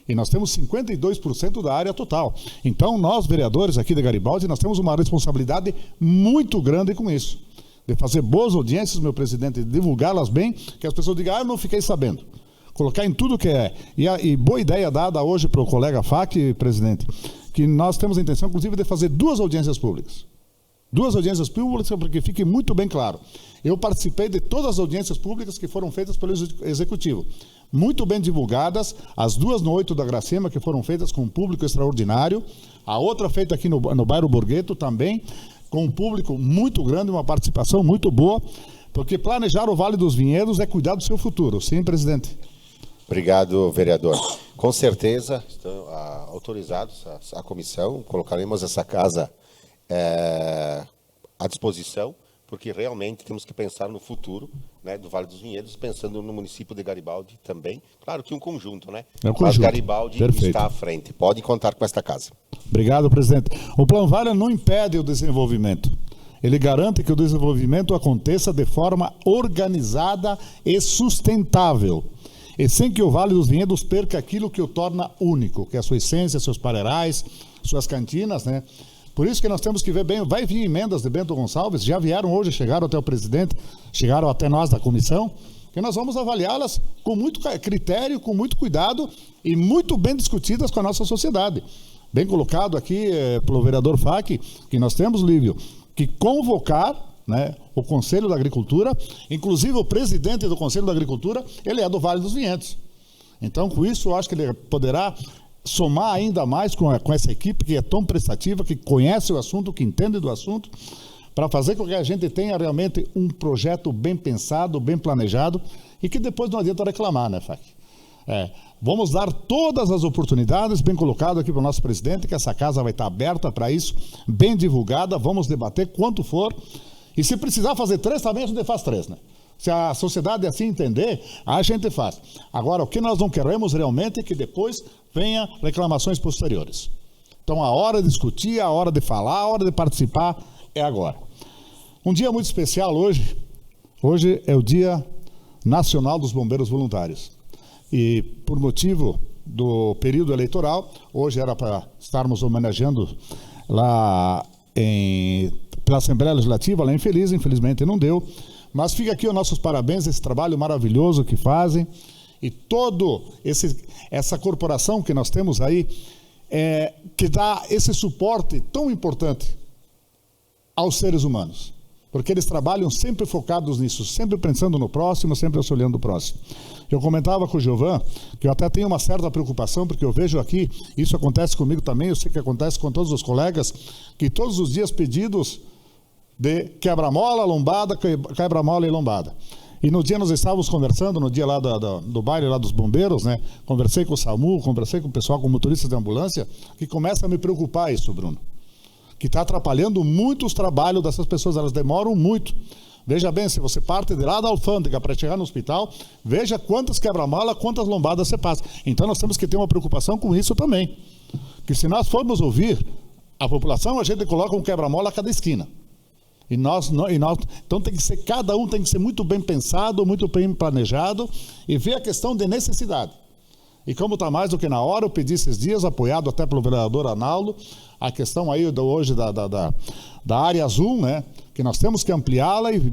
E nós temos 52% da área total. Então, nós, vereadores aqui de Garibaldi, nós temos uma responsabilidade muito grande com isso. De fazer boas audiências, meu presidente, de divulgá-las bem, que as pessoas digam, eu não fiquei sabendo. Colocar em tudo que é. E boa ideia dada hoje para o colega FAC, presidente, que nós temos a intenção, inclusive, de fazer 2 audiências públicas. 2 audiências públicas, para que fique muito bem claro. Eu participei de todas as audiências públicas que foram feitas pelo Executivo. Muito bem divulgadas, as 2 no 8 da Gracema, que foram feitas com um público extraordinário, a outra feita aqui no bairro Borgheto também, com um público muito grande, uma participação muito boa, porque planejar o Vale dos Vinhedos é cuidar do seu futuro. Sim, presidente? Obrigado, vereador. Com certeza, estão autorizados a comissão, colocaremos essa casa à disposição, porque realmente temos que pensar no futuro, né, do Vale dos Vinhedos, pensando no município de Garibaldi também. Claro que um conjunto, né? É um conjunto. Mas Garibaldi Perfeito. está à frente. Pode contar com esta casa. Obrigado, presidente. O Plano Vale não impede o desenvolvimento. Ele garante que o desenvolvimento aconteça de forma organizada e sustentável, e sem que o Vale dos Vinhedos perca aquilo que o torna único, que é a sua essência, seus pareirais, suas cantinas, né? Por isso que nós temos que ver bem, vai vir emendas de Bento Gonçalves, já vieram hoje, chegaram até o presidente, chegaram até nós da comissão, que nós vamos avaliá-las com muito critério, com muito cuidado e muito bem discutidas com a nossa sociedade. Bem colocado aqui pelo vereador FAC, que nós temos, Lívio, que convocar, né, o Conselho da Agricultura, inclusive o presidente do Conselho da Agricultura, ele é do Vale dos Vinhedos. Então, com isso, eu acho que ele poderá somar ainda mais com essa equipe que é tão prestativa, que conhece o assunto, que entende do assunto, para fazer com que a gente tenha realmente um projeto bem pensado, bem planejado, e que depois não adianta reclamar, né, FAC? Vamos dar todas as oportunidades, bem colocado aqui para o nosso presidente, que essa casa vai estar aberta para isso, bem divulgada, vamos debater quanto for, e se precisar fazer 3 também, a gente faz 3, né? Se a sociedade assim entender, a gente faz. Agora, o que nós não queremos realmente é que depois venha reclamações posteriores. Então, a hora de discutir, a hora de falar, a hora de participar é agora. Um dia muito especial hoje. Hoje é o Dia Nacional dos Bombeiros Voluntários. E por motivo do período eleitoral, hoje era para estarmos homenageando lá pela Assembleia Legislativa, lá em Feliz, infelizmente não deu. Mas fica aqui os nossos parabéns, esse trabalho maravilhoso que fazem, e todo essa corporação que nós temos aí, que dá esse suporte tão importante aos seres humanos, porque eles trabalham sempre focados nisso, sempre pensando no próximo, sempre auxiliando o próximo. Eu comentava com o Giovan que eu até tenho uma certa preocupação, porque eu vejo aqui, isso acontece comigo também, eu sei que acontece com todos os colegas, que todos os dias pedidos de quebra-mola, lombada, quebra-mola e lombada. E no dia nós estávamos conversando, no dia lá do baile lá dos bombeiros, né? Conversei com o SAMU, conversei com o pessoal, com motoristas de ambulância, que começa a me preocupar isso, Bruno. Que está atrapalhando muito os trabalhos dessas pessoas, elas demoram muito. Veja bem, se você parte de lá da alfândega para chegar no hospital, veja quantas quebra-mola, quantas lombadas você passa. Então nós temos que ter uma preocupação com isso também. Que se nós formos ouvir a população, a gente coloca um quebra-mola a cada esquina. Então tem que ser, cada um tem que ser muito bem pensado, muito bem planejado e ver a questão de necessidade. E como está mais do que na hora, eu pedi esses dias, apoiado até pelo vereador Arnaldo, a questão aí hoje da área azul, né? Que nós temos que ampliá-la e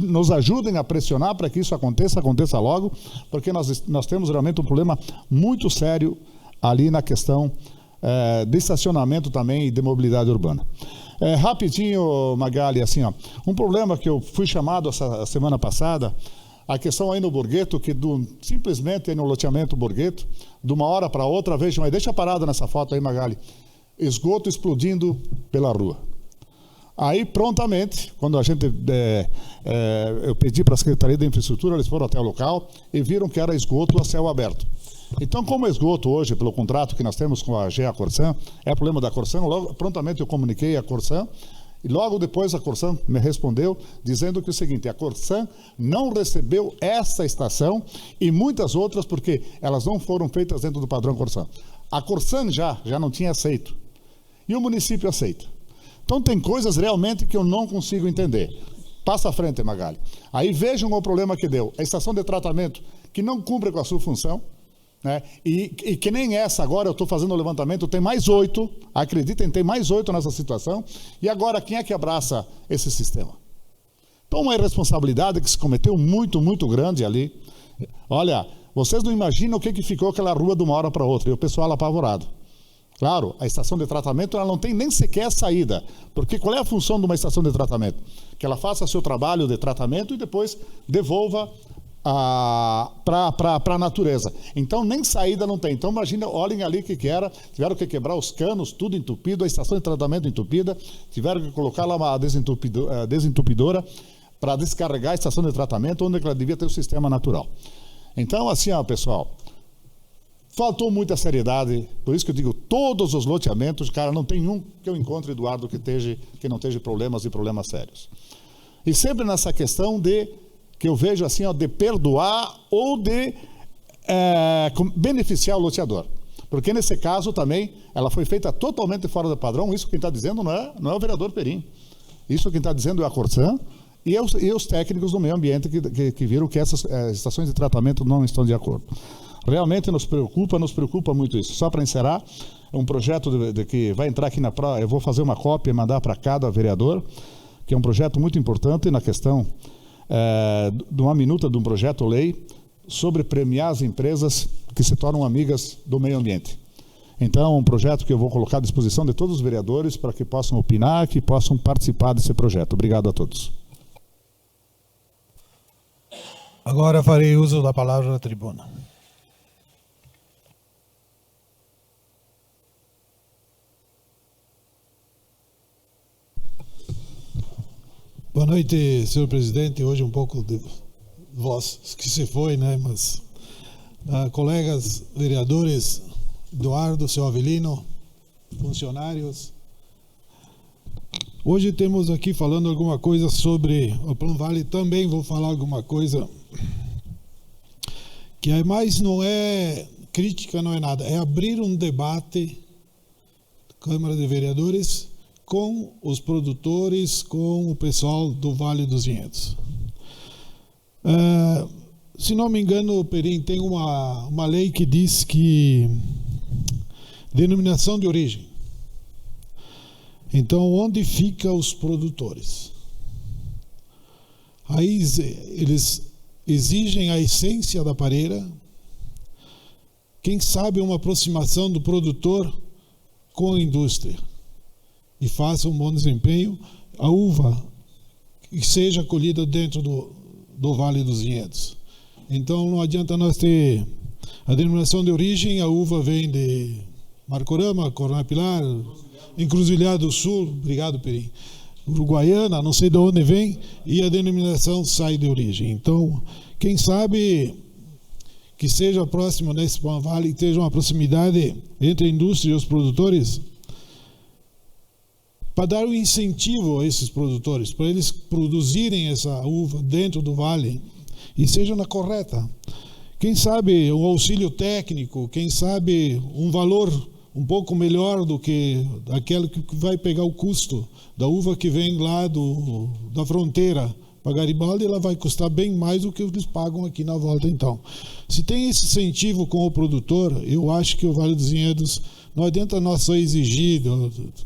nos ajudem a pressionar para que isso aconteça logo, porque nós temos realmente um problema muito sério ali na questão de estacionamento também e de mobilidade urbana. Rapidinho, Magali, assim, ó, um problema que eu fui chamado essa semana passada, a questão aí no Borgheto, que simplesmente aí no loteamento Borgheto, de uma hora para outra, vejam aí, deixa parada nessa foto aí, Magali, esgoto explodindo pela rua. Aí, prontamente, quando a gente, eu pedi para a Secretaria da Infraestrutura, eles foram até o local e viram que era esgoto a céu aberto. Então, como esgoto hoje, pelo contrato que nós temos com a GA Corsan, é problema da Corsan, logo, prontamente eu comuniquei a Corsan, e logo depois a Corsan me respondeu, dizendo que é o seguinte, a Corsan não recebeu essa estação e muitas outras, porque elas não foram feitas dentro do padrão Corsan. A Corsan já não tinha aceito, e o município aceita. Então tem coisas realmente que eu não consigo entender. Passa à frente, Magali. Aí vejam o problema que deu. A estação de tratamento que não cumpre com a sua função, né? E que nem essa agora, eu estou fazendo o levantamento, tem mais 8, acreditem, tem mais 8 nessa situação. E agora, quem é que abraça esse sistema? Então, uma irresponsabilidade que se cometeu muito, muito grande ali. Olha, vocês não imaginam o que ficou aquela rua de uma hora para outra, e o pessoal apavorado. Claro, a estação de tratamento ela não tem nem sequer saída, porque qual é a função de uma estação de tratamento? Que ela faça seu trabalho de tratamento e depois devolva para a natureza. Então nem saída não tem. Então imagina, olhem ali o que era, tiveram que quebrar os canos, tudo entupido, a estação de tratamento entupida, tiveram que colocar lá uma desentupidora para descarregar a estação de tratamento, onde ela devia ter o sistema natural. Então assim, ó, pessoal, faltou muita seriedade, por isso que eu digo, todos os loteamentos, cara, não tem um que eu encontre, Eduardo, que não esteja problemas e problemas sérios. E sempre nessa questão que eu vejo assim, ó, de perdoar ou de beneficiar o loteador. Porque nesse caso também, ela foi feita totalmente fora do padrão, isso quem está dizendo não é o vereador Perim. Isso quem está dizendo é a Corsan e os técnicos do meio ambiente que viram que essas estações de tratamento não estão de acordo. Realmente nos preocupa muito isso. Só para encerrar, um projeto que vai entrar aqui na prova, eu vou fazer uma cópia e mandar para cada vereador, que é um projeto muito importante na questão de uma minuta de um projeto-lei sobre premiar as empresas que se tornam amigas do meio ambiente. Então, um projeto que eu vou colocar à disposição de todos os vereadores para que possam opinar, que possam participar desse projeto. Obrigado a todos. Agora farei uso da palavra da tribuna. Boa noite, senhor presidente. Hoje um pouco de voz que se foi, né? Mas colegas vereadores, Eduardo, seu Avelino, funcionários. Hoje temos aqui falando alguma coisa sobre o Plano Vale. Também vou falar alguma coisa que mais não é crítica, não é nada. É abrir um debate, Câmara de Vereadores, com os produtores, com o pessoal do Vale dos Vinhedos. Se não me engano, Perim, tem uma lei que diz que denominação de origem. Então, onde ficam os produtores? Aí eles exigem a essência da pareira. Quem sabe uma aproximação do produtor com a indústria e faça um bom desempenho, a uva que seja colhida dentro do Vale dos Vinhedos. Então não adianta nós ter a denominação de origem, a uva vem de Marcorama, Coronel Pilar, Encruzilhada do Sul, obrigado Perim, Uruguaiana, não sei de onde vem, e a denominação sai de origem. Então, quem sabe que seja próximo nesse Vale, que tenha uma proximidade entre a indústria e os produtores, para dar um incentivo a esses produtores, para eles produzirem essa uva dentro do vale e seja na correta. Quem sabe um auxílio técnico, quem sabe um valor um pouco melhor do que aquele que vai pegar o custo da uva que vem lá da fronteira para Garibaldi, ela vai custar bem mais do que eles pagam aqui na volta. Então, se tem esse incentivo com o produtor, eu acho que o Vale dos Vinhedos, não adianta nós só exigir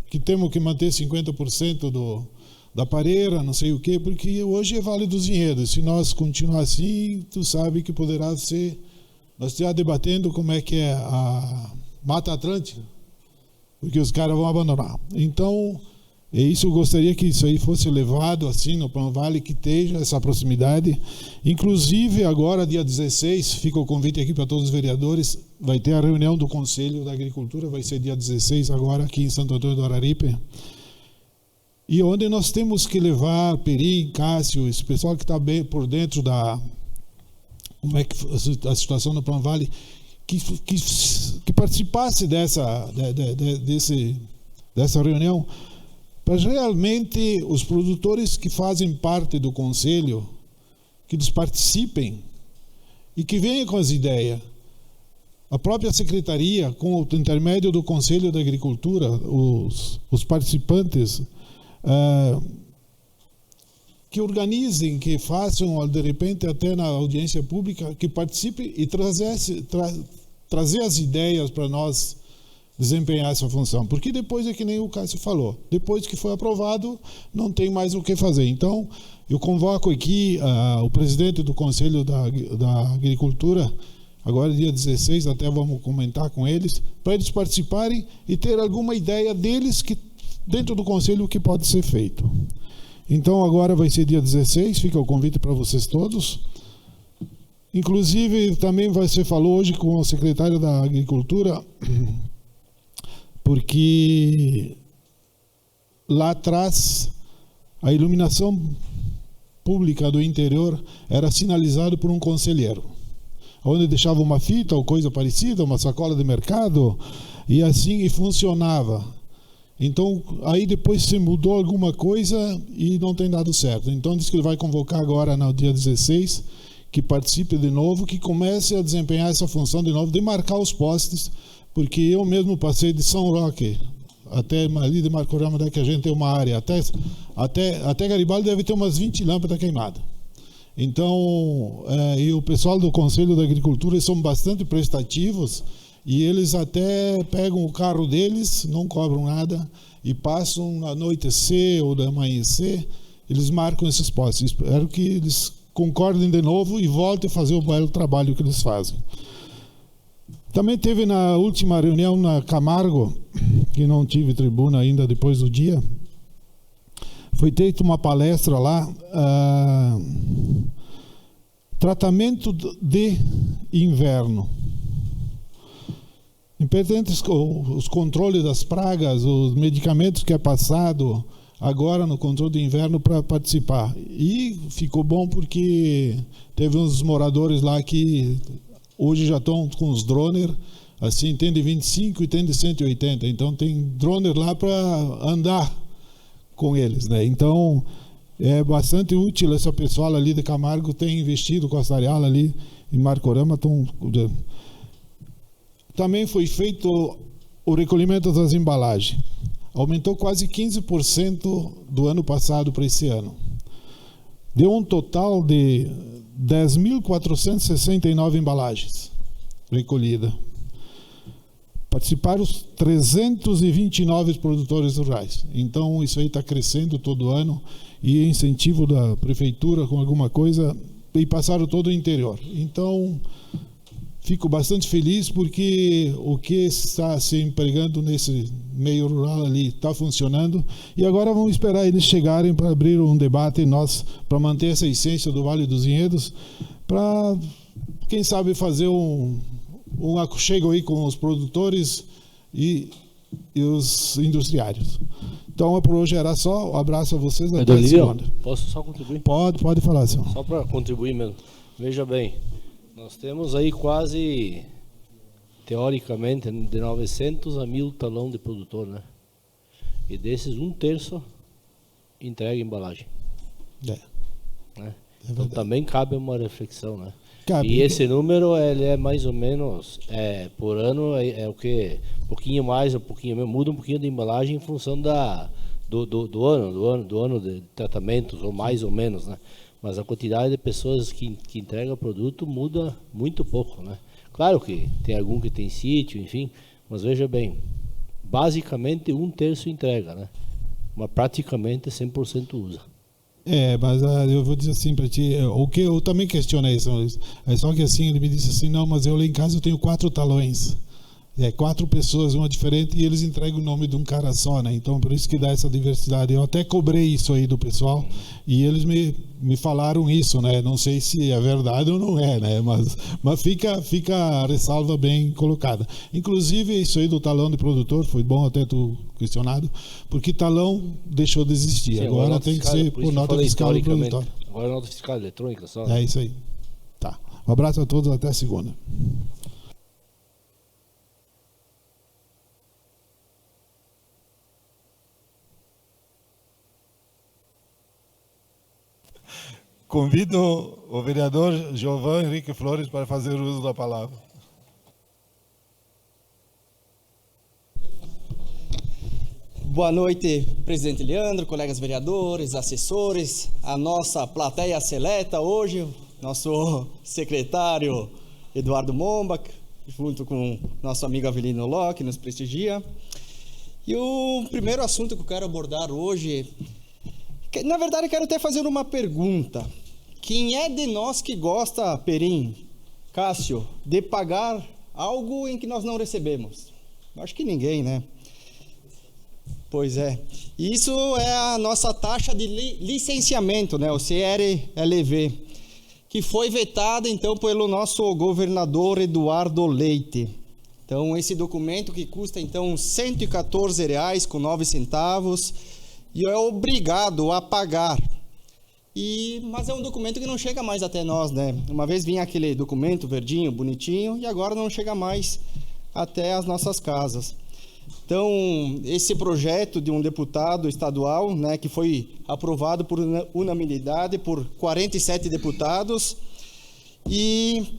que temos que manter 50% da pareira, não sei o quê, porque hoje é Vale dos Vinhedos. Se nós continuar assim, tu sabe que poderá ser... Nós estamos debatendo como é que é a Mata Atlântica, porque os caras vão abandonar. Então, é isso, eu gostaria que isso aí fosse levado assim no Plano Vale, que esteja essa proximidade. Inclusive, agora, dia 16, fica o convite aqui para todos os vereadores, vai ter a reunião do Conselho da Agricultura, vai ser dia 16 agora, aqui em Santo Antônio do Araripe, e onde nós temos que levar Perim, Cássio, esse pessoal que está bem por dentro da... Como é que a situação no Plano Vale, que participasse dessa reunião, para realmente os produtores que fazem parte do Conselho, que eles participem e que venham com as ideias. A própria Secretaria, com o intermédio do Conselho da Agricultura, os participantes, que organizem, que façam, de repente, até na audiência pública, que participem e trazer as ideias para nós desempenhar essa função. Porque depois é que nem o Cássio falou, depois que foi aprovado, não tem mais o que fazer. Então, eu convoco aqui o presidente do Conselho da Agricultura, agora dia 16, até vamos comentar com eles, para eles participarem e ter alguma ideia deles que dentro do Conselho o que pode ser feito. Então agora vai ser dia 16, fica o convite para vocês todos. Inclusive também você falou hoje com o secretário da Agricultura, porque lá atrás a iluminação pública do interior era sinalizado por um conselheiro, onde deixava uma fita ou coisa parecida, uma sacola de mercado, e assim funcionava. Então, aí depois se mudou alguma coisa e não tem dado certo. Então, diz que ele vai convocar agora no dia 16, que participe de novo, que comece a desempenhar essa função de novo, de marcar os postes, porque eu mesmo passei de São Roque até ali de Marcorama, que a gente tem uma área, até Garibaldi deve ter umas 20 lâmpadas queimadas. Então, e o pessoal do Conselho da Agricultura são bastante prestativos, e eles até pegam o carro deles, não cobram nada, e passam no anoitecer ou no amanhecer, eles marcam esses postes. Espero que eles concordem de novo e voltem a fazer o belo trabalho que eles fazem. Também teve na última reunião na Camargo, que não tive tribuna ainda depois do dia, foi feita uma palestra lá, tratamento de inverno. Importantes os controles das pragas, os medicamentos que é passado agora no controle do inverno para participar. E ficou bom porque teve uns moradores lá que hoje já estão com os drones, assim, tem de 25 e tem de 180. Então tem drones lá para andar com eles, né? Então é bastante útil. Essa pessoal ali de Camargo tem investido com a Areal ali em Marcorama, estão... Também foi feito o recolhimento das embalagens. Aumentou quase 15% do ano passado para esse ano. Deu um total de 10.469 embalagens recolhidas. Participaram 329 produtores rurais. Então, isso aí está crescendo todo ano. E incentivo da prefeitura com alguma coisa e passaram todo o interior. Então, fico bastante feliz porque o que está se empregando nesse meio rural ali está funcionando. E agora vamos esperar eles chegarem para abrir um debate em nós, para manter essa essência do Vale dos Vinhedos, para, quem sabe, fazer um aconchego aí com os produtores e os industriários. Então, por hoje era só. Um abraço a vocês. Até a segunda. Posso só contribuir? Pode falar, senhor. Só para contribuir mesmo. Veja bem, nós temos aí quase, teoricamente, de 900 a 1.000 talão de produtor, né? E desses, 1/3 entrega embalagem. Né? Então também cabe uma reflexão, né? Cabe. E esse número, ele é mais ou menos, por ano, é o que? Um pouquinho mais, um pouquinho menos, muda um pouquinho de embalagem em função do ano de tratamentos, ou mais ou menos, né? Mas a quantidade de pessoas que entregam produto muda muito pouco, né? Claro que tem algum que tem sítio, enfim, mas veja bem, basicamente 1/3 entrega, né? Mas praticamente 100% usa. Mas eu vou dizer assim para ti, o que eu também questionei, só que assim, ele me disse assim, não, mas eu lá em casa eu tenho 4 talões. 4 pessoas, uma diferente, e eles entregam o nome de um cara só, né? Então, por isso que dá essa diversidade. Eu até cobrei isso aí do pessoal, e eles me falaram isso, né? Não sei se é verdade ou não é, né? Mas fica a ressalva bem colocada. Inclusive, isso aí do talão de produtor, foi bom até tu questionado, porque talão deixou de existir. Sim, agora tem que ser por nota fiscal do produtor. Agora é nota fiscal eletrônica só. É isso aí. Tá. Um abraço a todos, até segunda. Convido o vereador Giovanni Henrique Flores para fazer uso da palavra. Boa noite, presidente Leandro, colegas vereadores, assessores, a nossa plateia seleta hoje, nosso secretário Eduardo Mombach, junto com nosso amigo Avelino Ló, que nos prestigia. E o primeiro assunto que eu quero abordar hoje, na verdade, eu quero até fazer uma pergunta. Quem é de nós que gosta, Perim, Cássio, de pagar algo em que nós não recebemos? Acho que ninguém, né? Pois é. Isso é a nossa taxa de licenciamento, né? O CRLV, que foi vetada, então, pelo nosso governador Eduardo Leite. Então, esse documento que custa, então, R$ 114,09, e é obrigado a pagar. Mas é um documento que não chega mais até nós, né? Uma vez vinha aquele documento verdinho, bonitinho, e agora não chega mais até as nossas casas. Então, esse projeto de um deputado estadual, né, que foi aprovado por unanimidade por 47 deputados, e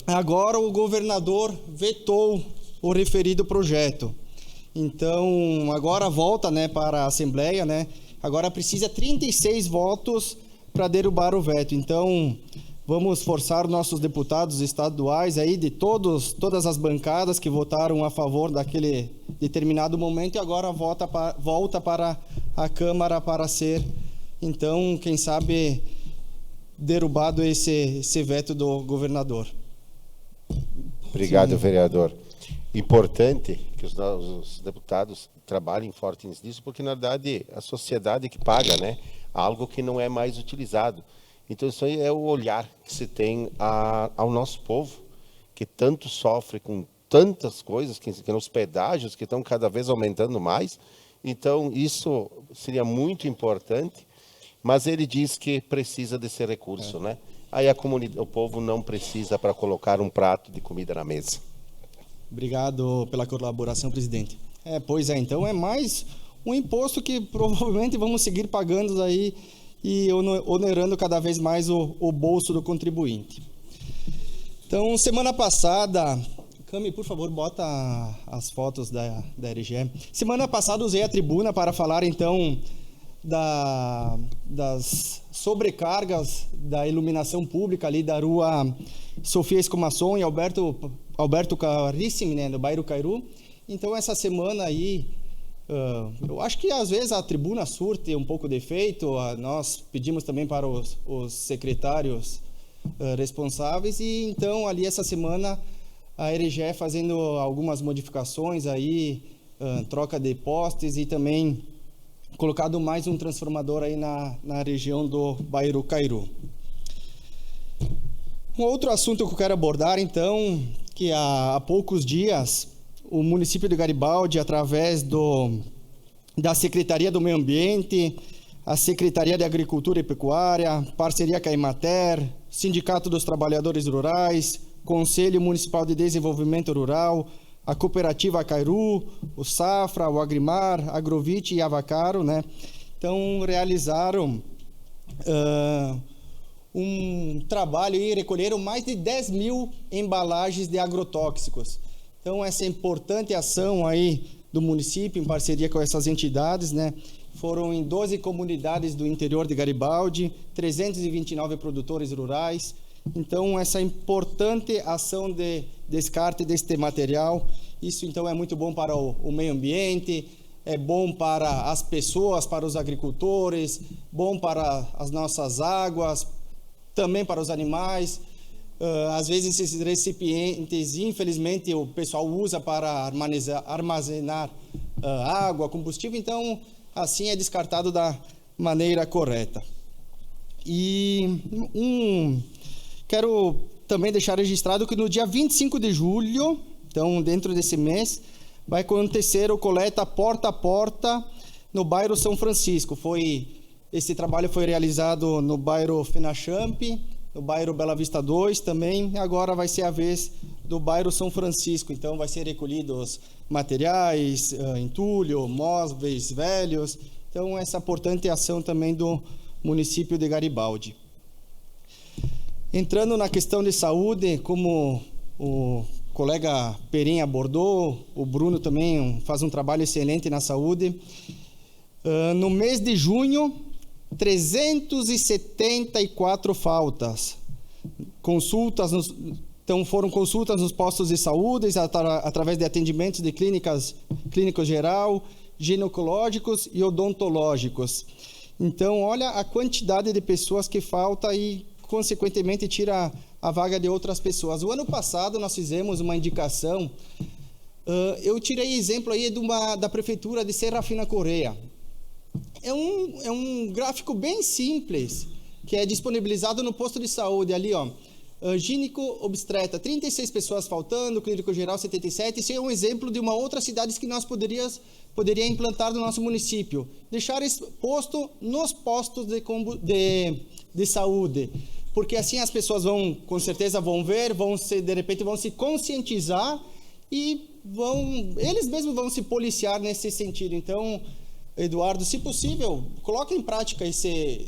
agora o governador vetou o referido projeto. Então, agora volta, né, para a Assembleia, né? Agora precisa 36 votos para derrubar o veto. Então, vamos forçar nossos deputados estaduais aí de todas as bancadas que votaram a favor daquele determinado momento e agora volta para a Câmara para ser, então, quem sabe, derrubado esse veto do governador. Obrigado, vereador. Importante que os deputados trabalhem forte nisso, porque, na verdade, a sociedade que paga, né? Algo que não é mais utilizado. Então, isso aí é o olhar que se tem ao nosso povo, que tanto sofre com tantas coisas, que os pedágios que estão cada vez aumentando mais. Então, isso seria muito importante, mas ele diz que precisa desse recurso, né? Aí o povo não precisa para colocar um prato de comida na mesa. Obrigado pela colaboração, presidente. Pois é, então é mais um imposto que provavelmente vamos seguir pagando aí e onerando cada vez mais o bolso do contribuinte. Então, semana passada, Cami, por favor, bota as fotos da RGE. Semana passada usei a tribuna para falar, então, das sobrecargas da iluminação pública ali da rua Sofia Escomasson e Alberto Carissimi, né, no bairro Cairu. Então, essa semana aí, eu acho que às vezes a tribuna surte um pouco de efeito. Nós pedimos também para os secretários responsáveis. E então, ali essa semana, a ERGE fazendo algumas modificações aí, troca de postes e também colocado mais um transformador aí na região do Bairro Cairu. Um outro assunto que eu quero abordar, então, que há poucos dias o município de Garibaldi, através da Secretaria do Meio Ambiente, a Secretaria de Agricultura e Pecuária, parceria com a Emater, Sindicato dos Trabalhadores Rurais, Conselho Municipal de Desenvolvimento Rural, a Cooperativa Cairu, o Safra, o Agrimar, Agrovite e Avacaro, né? Então, realizaram um trabalho e recolheram mais de 10 mil embalagens de agrotóxicos. Então, essa importante ação aí do município, em parceria com essas entidades, né? Foram em 12 comunidades do interior de Garibaldi, 329 produtores rurais. Então, essa importante ação de descarte deste material, isso então é muito bom para o meio ambiente, é bom para as pessoas, para os agricultores, bom para as nossas águas, também para os animais. Às vezes esses recipientes, infelizmente, o pessoal usa para armazenar água, combustível, então assim é descartado da maneira correta. E quero também deixar registrado que no dia 25 de julho, então dentro desse mês, vai acontecer o coleta porta a porta no bairro São Francisco. Esse trabalho foi realizado no bairro Fenachamp, no bairro Bela Vista 2 também, agora vai ser a vez do bairro São Francisco, então vai ser recolhidos materiais, entulho, móveis velhos, então essa importante ação também do município de Garibaldi. Entrando na questão de saúde, como o colega Perim abordou, o Bruno também faz um trabalho excelente na saúde. No mês de junho, 374 faltas. Então foram consultas nos postos de saúde, através de atendimentos de clínicos geral, ginecológicos e odontológicos. Então, olha a quantidade de pessoas que falta e, consequentemente, tira a vaga de outras pessoas. O ano passado, nós fizemos uma indicação, eu tirei exemplo aí da prefeitura de Serrafina Correia. É um gráfico bem simples, que é disponibilizado no posto de saúde, ali, ó. Gineco-obstetra, 36 pessoas faltando, clínico geral 77. Isso é um exemplo de uma outra cidade que nós poderia implantar no nosso município. Deixar esse posto nos postos de saúde, porque assim as pessoas com certeza vão ver, de repente vão se conscientizar e eles mesmos vão se policiar nesse sentido. Então, Eduardo, se possível, coloque em prática esse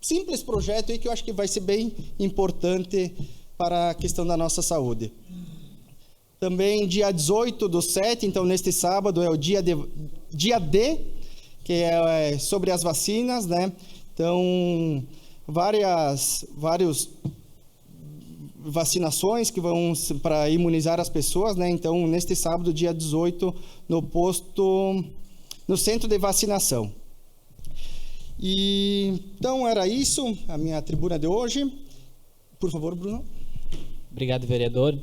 simples projeto aí, que eu acho que vai ser bem importante para a questão da nossa saúde. Também dia 18/7, então neste sábado, é o dia D, que é sobre as vacinas, né? Então, várias vacinações que vão para imunizar as pessoas, né? Então, neste sábado, dia 18, no centro de vacinação. E então era isso, a minha tribuna de hoje. Por favor, Bruno. Obrigado, vereador.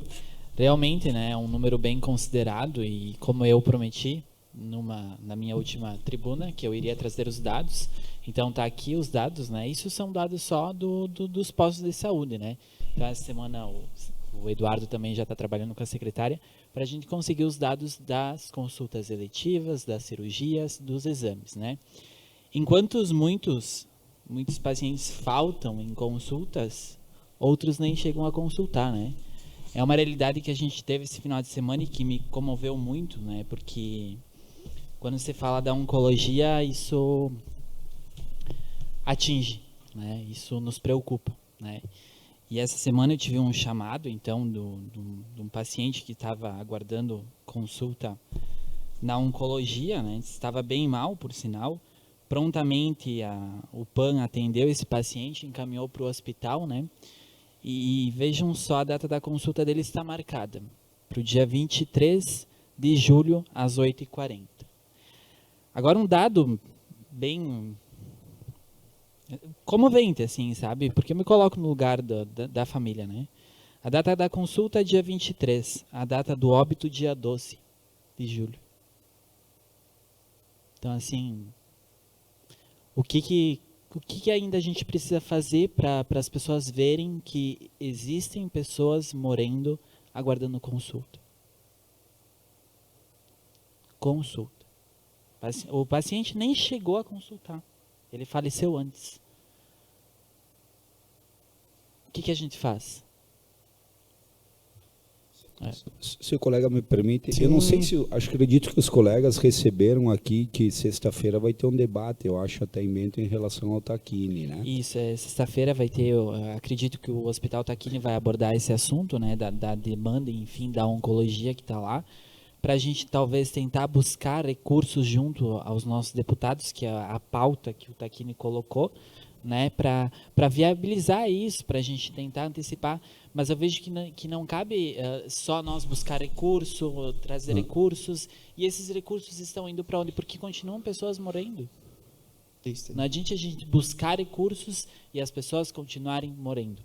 Realmente, né, é um número bem considerado e, como eu prometi na minha última tribuna, que eu iria trazer os dados. Então tá aqui os dados, né? Isso são dados só dos postos de saúde, né? Então, essa semana o Eduardo também já está trabalhando com a secretária para a gente conseguir os dados das consultas eletivas, das cirurgias, dos exames, né? Enquanto muitos pacientes faltam em consultas, outros nem chegam a consultar, né? É uma realidade que a gente teve esse final de semana e que me comoveu muito, né? Porque quando você fala da oncologia, isso atinge, né? Isso nos preocupa, né? E essa semana eu tive um chamado, então, de um paciente que estava aguardando consulta na oncologia, né? Estava bem mal, por sinal. Prontamente o PAN atendeu esse paciente, encaminhou para o hospital, né? E vejam só, a data da consulta dele está marcada para o dia 23 de julho, às 8h40. Agora, um dado bem comovente, assim, sabe? Porque eu me coloco no lugar da família, né? A data da consulta é dia 23, a data do óbito dia 12 de julho. Então, assim, o que ainda a gente precisa fazer para as pessoas verem que existem pessoas morrendo aguardando consulta? Consulta. O paciente nem chegou a consultar. Ele faleceu antes. O que a gente faz? Se o colega me permite, Sim. eu não sei se, acredito que os colegas receberam aqui que sexta-feira vai ter um debate, eu acho até em mente em relação ao Taquini, né? Isso, sexta-feira vai ter, eu acredito que o Hospital Taquini vai abordar esse assunto, né, da demanda, enfim, da oncologia que está lá, para a gente talvez tentar buscar recursos junto aos nossos deputados, que é a pauta que o Taquini colocou, né, para viabilizar isso, para a gente tentar antecipar, mas eu vejo que não cabe só nós buscar recurso, trazer recursos, e esses recursos estão indo para onde? Porque continuam pessoas morrendo. Não adianta a gente buscar recursos e as pessoas continuarem morrendo.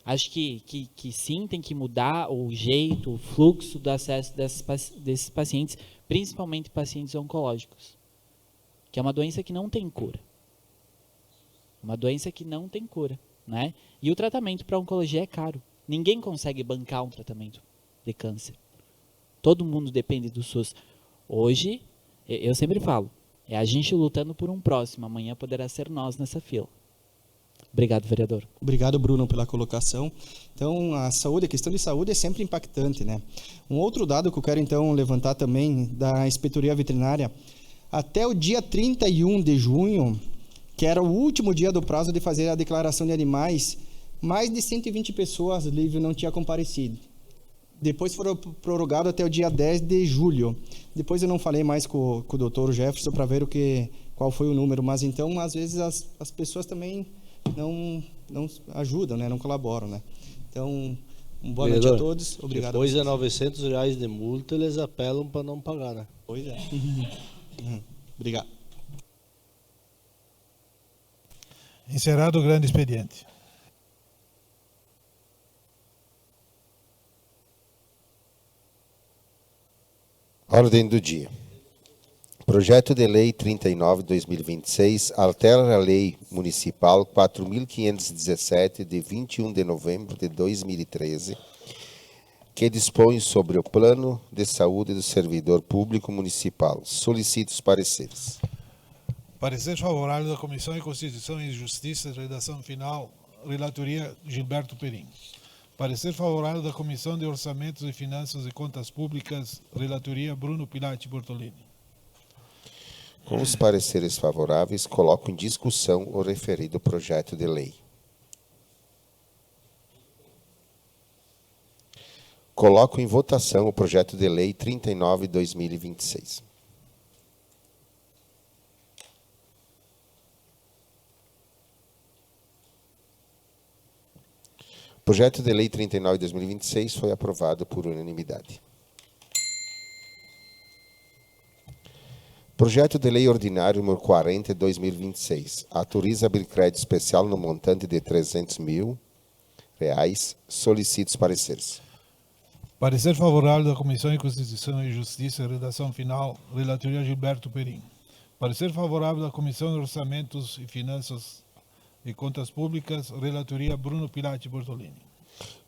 Acho que sim, tem que mudar o jeito, o fluxo do acesso desses pacientes, principalmente pacientes oncológicos, que é uma doença que não tem cura. Uma doença que não tem cura, né? E o tratamento para oncologia é caro. Ninguém consegue bancar um tratamento de câncer. Todo mundo depende do SUS. Hoje, eu sempre falo, é a gente lutando por um próximo. Amanhã poderá ser nós nessa fila. Obrigado, vereador. Obrigado, Bruno, pela colocação. Então, a questão de saúde é sempre impactante, né? Um outro dado que eu quero, então, levantar também da Inspetoria Veterinária, até o dia 31 de junho, que era o último dia do prazo de fazer a declaração de animais, mais de 120 pessoas livres não tinham comparecido. Depois foram prorrogados até o dia 10 de julho. Depois eu não falei mais com o doutor Jefferson para ver qual foi o número, mas então, às vezes, as pessoas também não ajudam, né? Não colaboram, né? Então, boa noite a todos. Obrigado. Depois de R$900 de multa, eles apelam para não pagar, né? Pois é. Obrigado. Encerrado o grande expediente. Ordem do dia. Projeto de Lei 39/2026 altera a Lei Municipal 4.517, de 21 de novembro de 2013, que dispõe sobre o Plano de Saúde do Servidor Público Municipal. Solicito os pareceres. Parecer favorável da Comissão de Constituição e Justiça, redação final, relatoria Gilberto Perim. Parecer favorável da Comissão de Orçamentos e Finanças e Contas Públicas, relatoria Bruno Pilati Bortolini. Com os pareceres favoráveis, coloco em discussão o referido projeto de lei. Coloco em votação o projeto de lei 39/2026. O projeto de lei 39/2026 foi aprovado por unanimidade. Projeto de lei ordinário número 40/2026 autoriza abrir crédito especial no montante de R$300 mil. Solicito os pareceres. Parecer favorável da Comissão de Constituição e Justiça, redação final, relatoria Gilberto Perim. Parecer favorável da Comissão de Orçamentos e Finanças e Contas Públicas, relatoria Bruno Pilati Bortolini.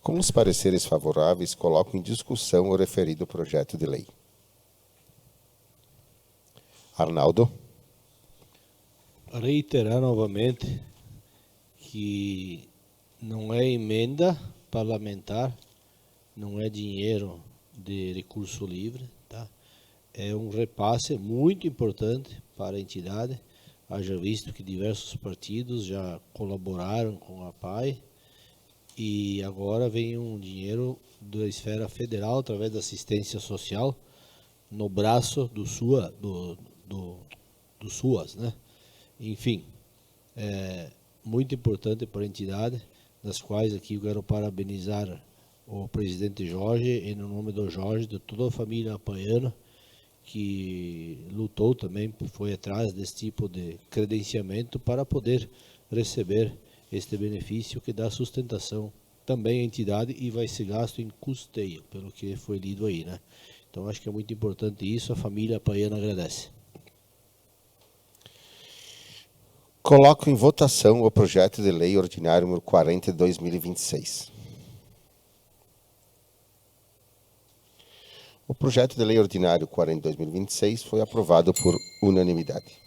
Com os pareceres favoráveis, coloco em discussão o referido projeto de lei. Arnaldo. Reiterar novamente que não é emenda parlamentar, não é dinheiro de recurso livre, tá? É um repasse muito importante para a entidade, haja visto que diversos partidos já colaboraram com a PAI e agora vem um dinheiro da esfera federal através da assistência social no braço do SUAS, né? Enfim, é muito importante para a entidade, das quais aqui eu quero parabenizar o presidente Jorge, em nome do Jorge, de toda a família apaiana, que lutou também, foi atrás desse tipo de credenciamento para poder receber este benefício que dá sustentação também à entidade e vai ser gasto em custeio, pelo que foi lido aí, né? Então acho que é muito importante isso, a família Paiana agradece. Coloco em votação o projeto de lei ordinário número 40 de 2026. O projeto de lei ordinário 40 de 2026 foi aprovado por unanimidade.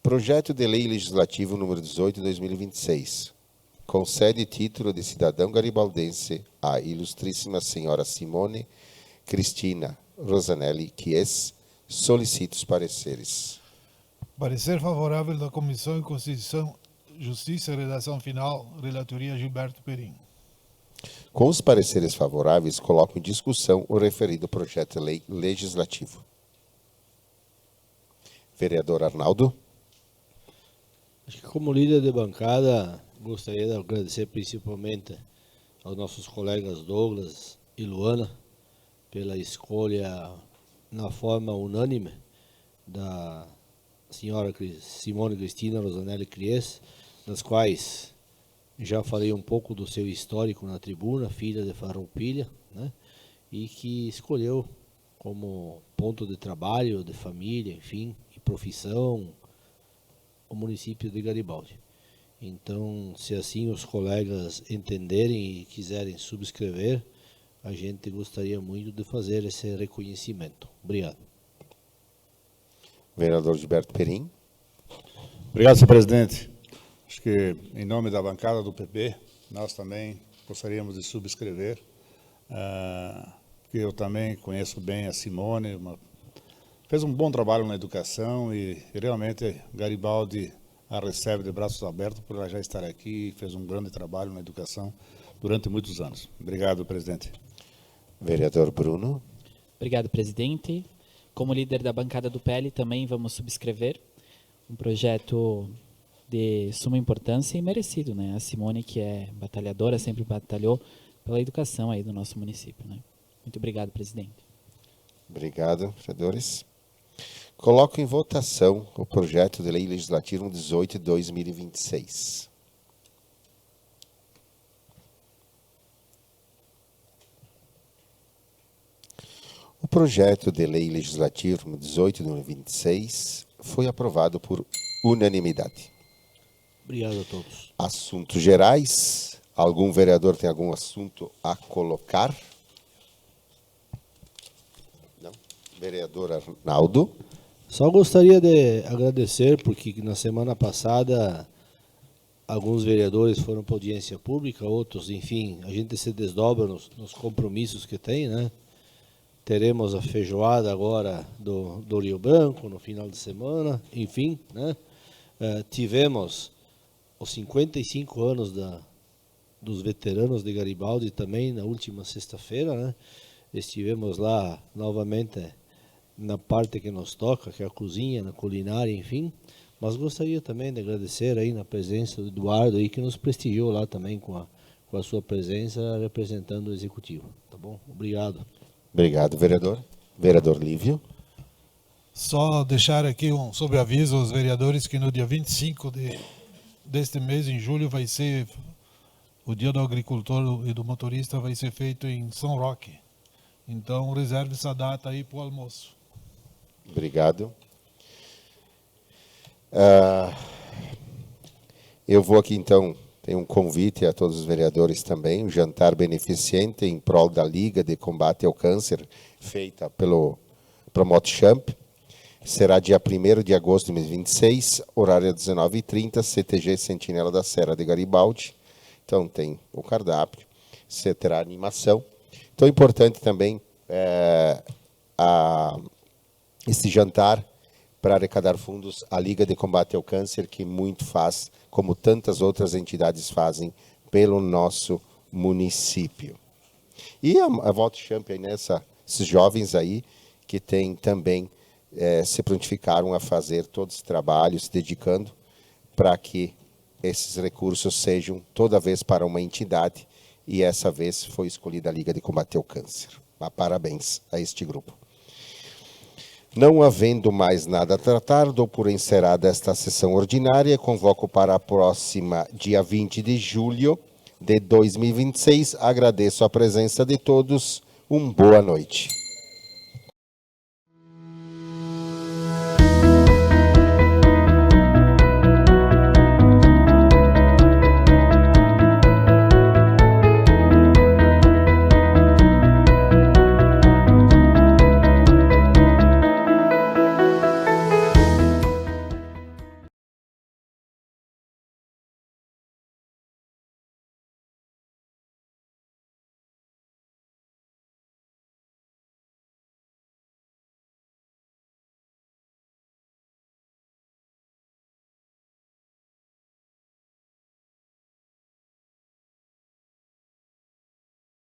Projeto de lei legislativo número 18 de 2026. Concede título de cidadão garibaldense à ilustríssima senhora Simone Cristina Rosanelli Chies. Solicito os pareceres. Parecer favorável da Comissão de Constituição, Justiça e Redação Final, relatoria Gilberto Perim. Com os pareceres favoráveis, coloco em discussão o referido projeto de lei legislativo. Vereador Arnaldo. Acho que como líder de bancada, gostaria de agradecer principalmente aos nossos colegas Douglas e Luana pela escolha na forma unânime da senhora Simone Cristina Rosanelli Chies, das quais já falei um pouco do seu histórico na tribuna, filha de Farroupilha, né? E que escolheu como ponto de trabalho, de família, enfim, e profissão, o município de Garibaldi. Então, se assim os colegas entenderem e quiserem subscrever, a gente gostaria muito de fazer esse reconhecimento. Obrigado. Vereador Gilberto Perim. Obrigado, senhor presidente. Acho que, em nome da bancada do PP, nós também gostaríamos de subscrever, porque eu também conheço bem a Simone, fez um bom trabalho na educação e realmente Garibaldi a recebe de braços abertos por ela já estar aqui e fez um grande trabalho na educação durante muitos anos. Obrigado, presidente. Vereador Bruno. Obrigado, presidente. Como líder da bancada do PL, também vamos subscrever um projeto de suma importância e merecido, né? A Simone, que é batalhadora, sempre batalhou pela educação aí do nosso município, né? Muito obrigado, presidente. Obrigado, vereadores. Coloco em votação o projeto de lei legislativo 18 de 2026. O projeto de lei legislativo 18 de 2026 foi aprovado por unanimidade. Obrigado a todos. Assuntos gerais. Algum vereador tem algum assunto a colocar? Não. Vereador Arnaldo. Só gostaria de agradecer, porque na semana passada alguns vereadores foram para audiência pública, outros, enfim, a gente se desdobra nos compromissos que tem, né? Teremos a feijoada agora do Rio Branco, no final de semana, enfim, né? Tivemos os 55 anos dos veteranos de Garibaldi também na última sexta-feira, né? Estivemos lá novamente na parte que nos toca, que é a cozinha, na culinária, enfim. Mas gostaria também de agradecer aí na presença do Eduardo aí, que nos prestigiou lá também com a sua presença representando o executivo. Tá bom? Obrigado. Obrigado, vereador. Vereador Lívio. Só deixar aqui um sobreaviso aos vereadores que no dia 25 deste mês, em julho, vai ser o Dia do Agricultor e do Motorista, vai ser feito em São Roque. Então, reserve essa data aí para o almoço. Obrigado. Eu vou aqui, então, tem um convite a todos os vereadores também, um jantar beneficente em prol da Liga de Combate ao Câncer, feita pelo Promotchamp. Será dia 1º de agosto de 2026, horário 19h30, CTG Sentinela da Serra de Garibaldi. Então, tem o cardápio, você terá animação. Então, é importante também esse jantar para arrecadar fundos à Liga de Combate ao Câncer, que muito faz, como tantas outras entidades fazem, pelo nosso município. E a Voltchamp, esses jovens aí, que tem também se prontificaram a fazer todo esse trabalho, se dedicando para que esses recursos sejam toda vez para uma entidade e essa vez foi escolhida a Liga de Combater o Câncer. Parabéns a este grupo. Não havendo mais nada a tratar, dou por encerrada esta sessão ordinária. Convoco para a próxima, dia 20 de julho de 2026. Agradeço a presença de todos. Boa noite.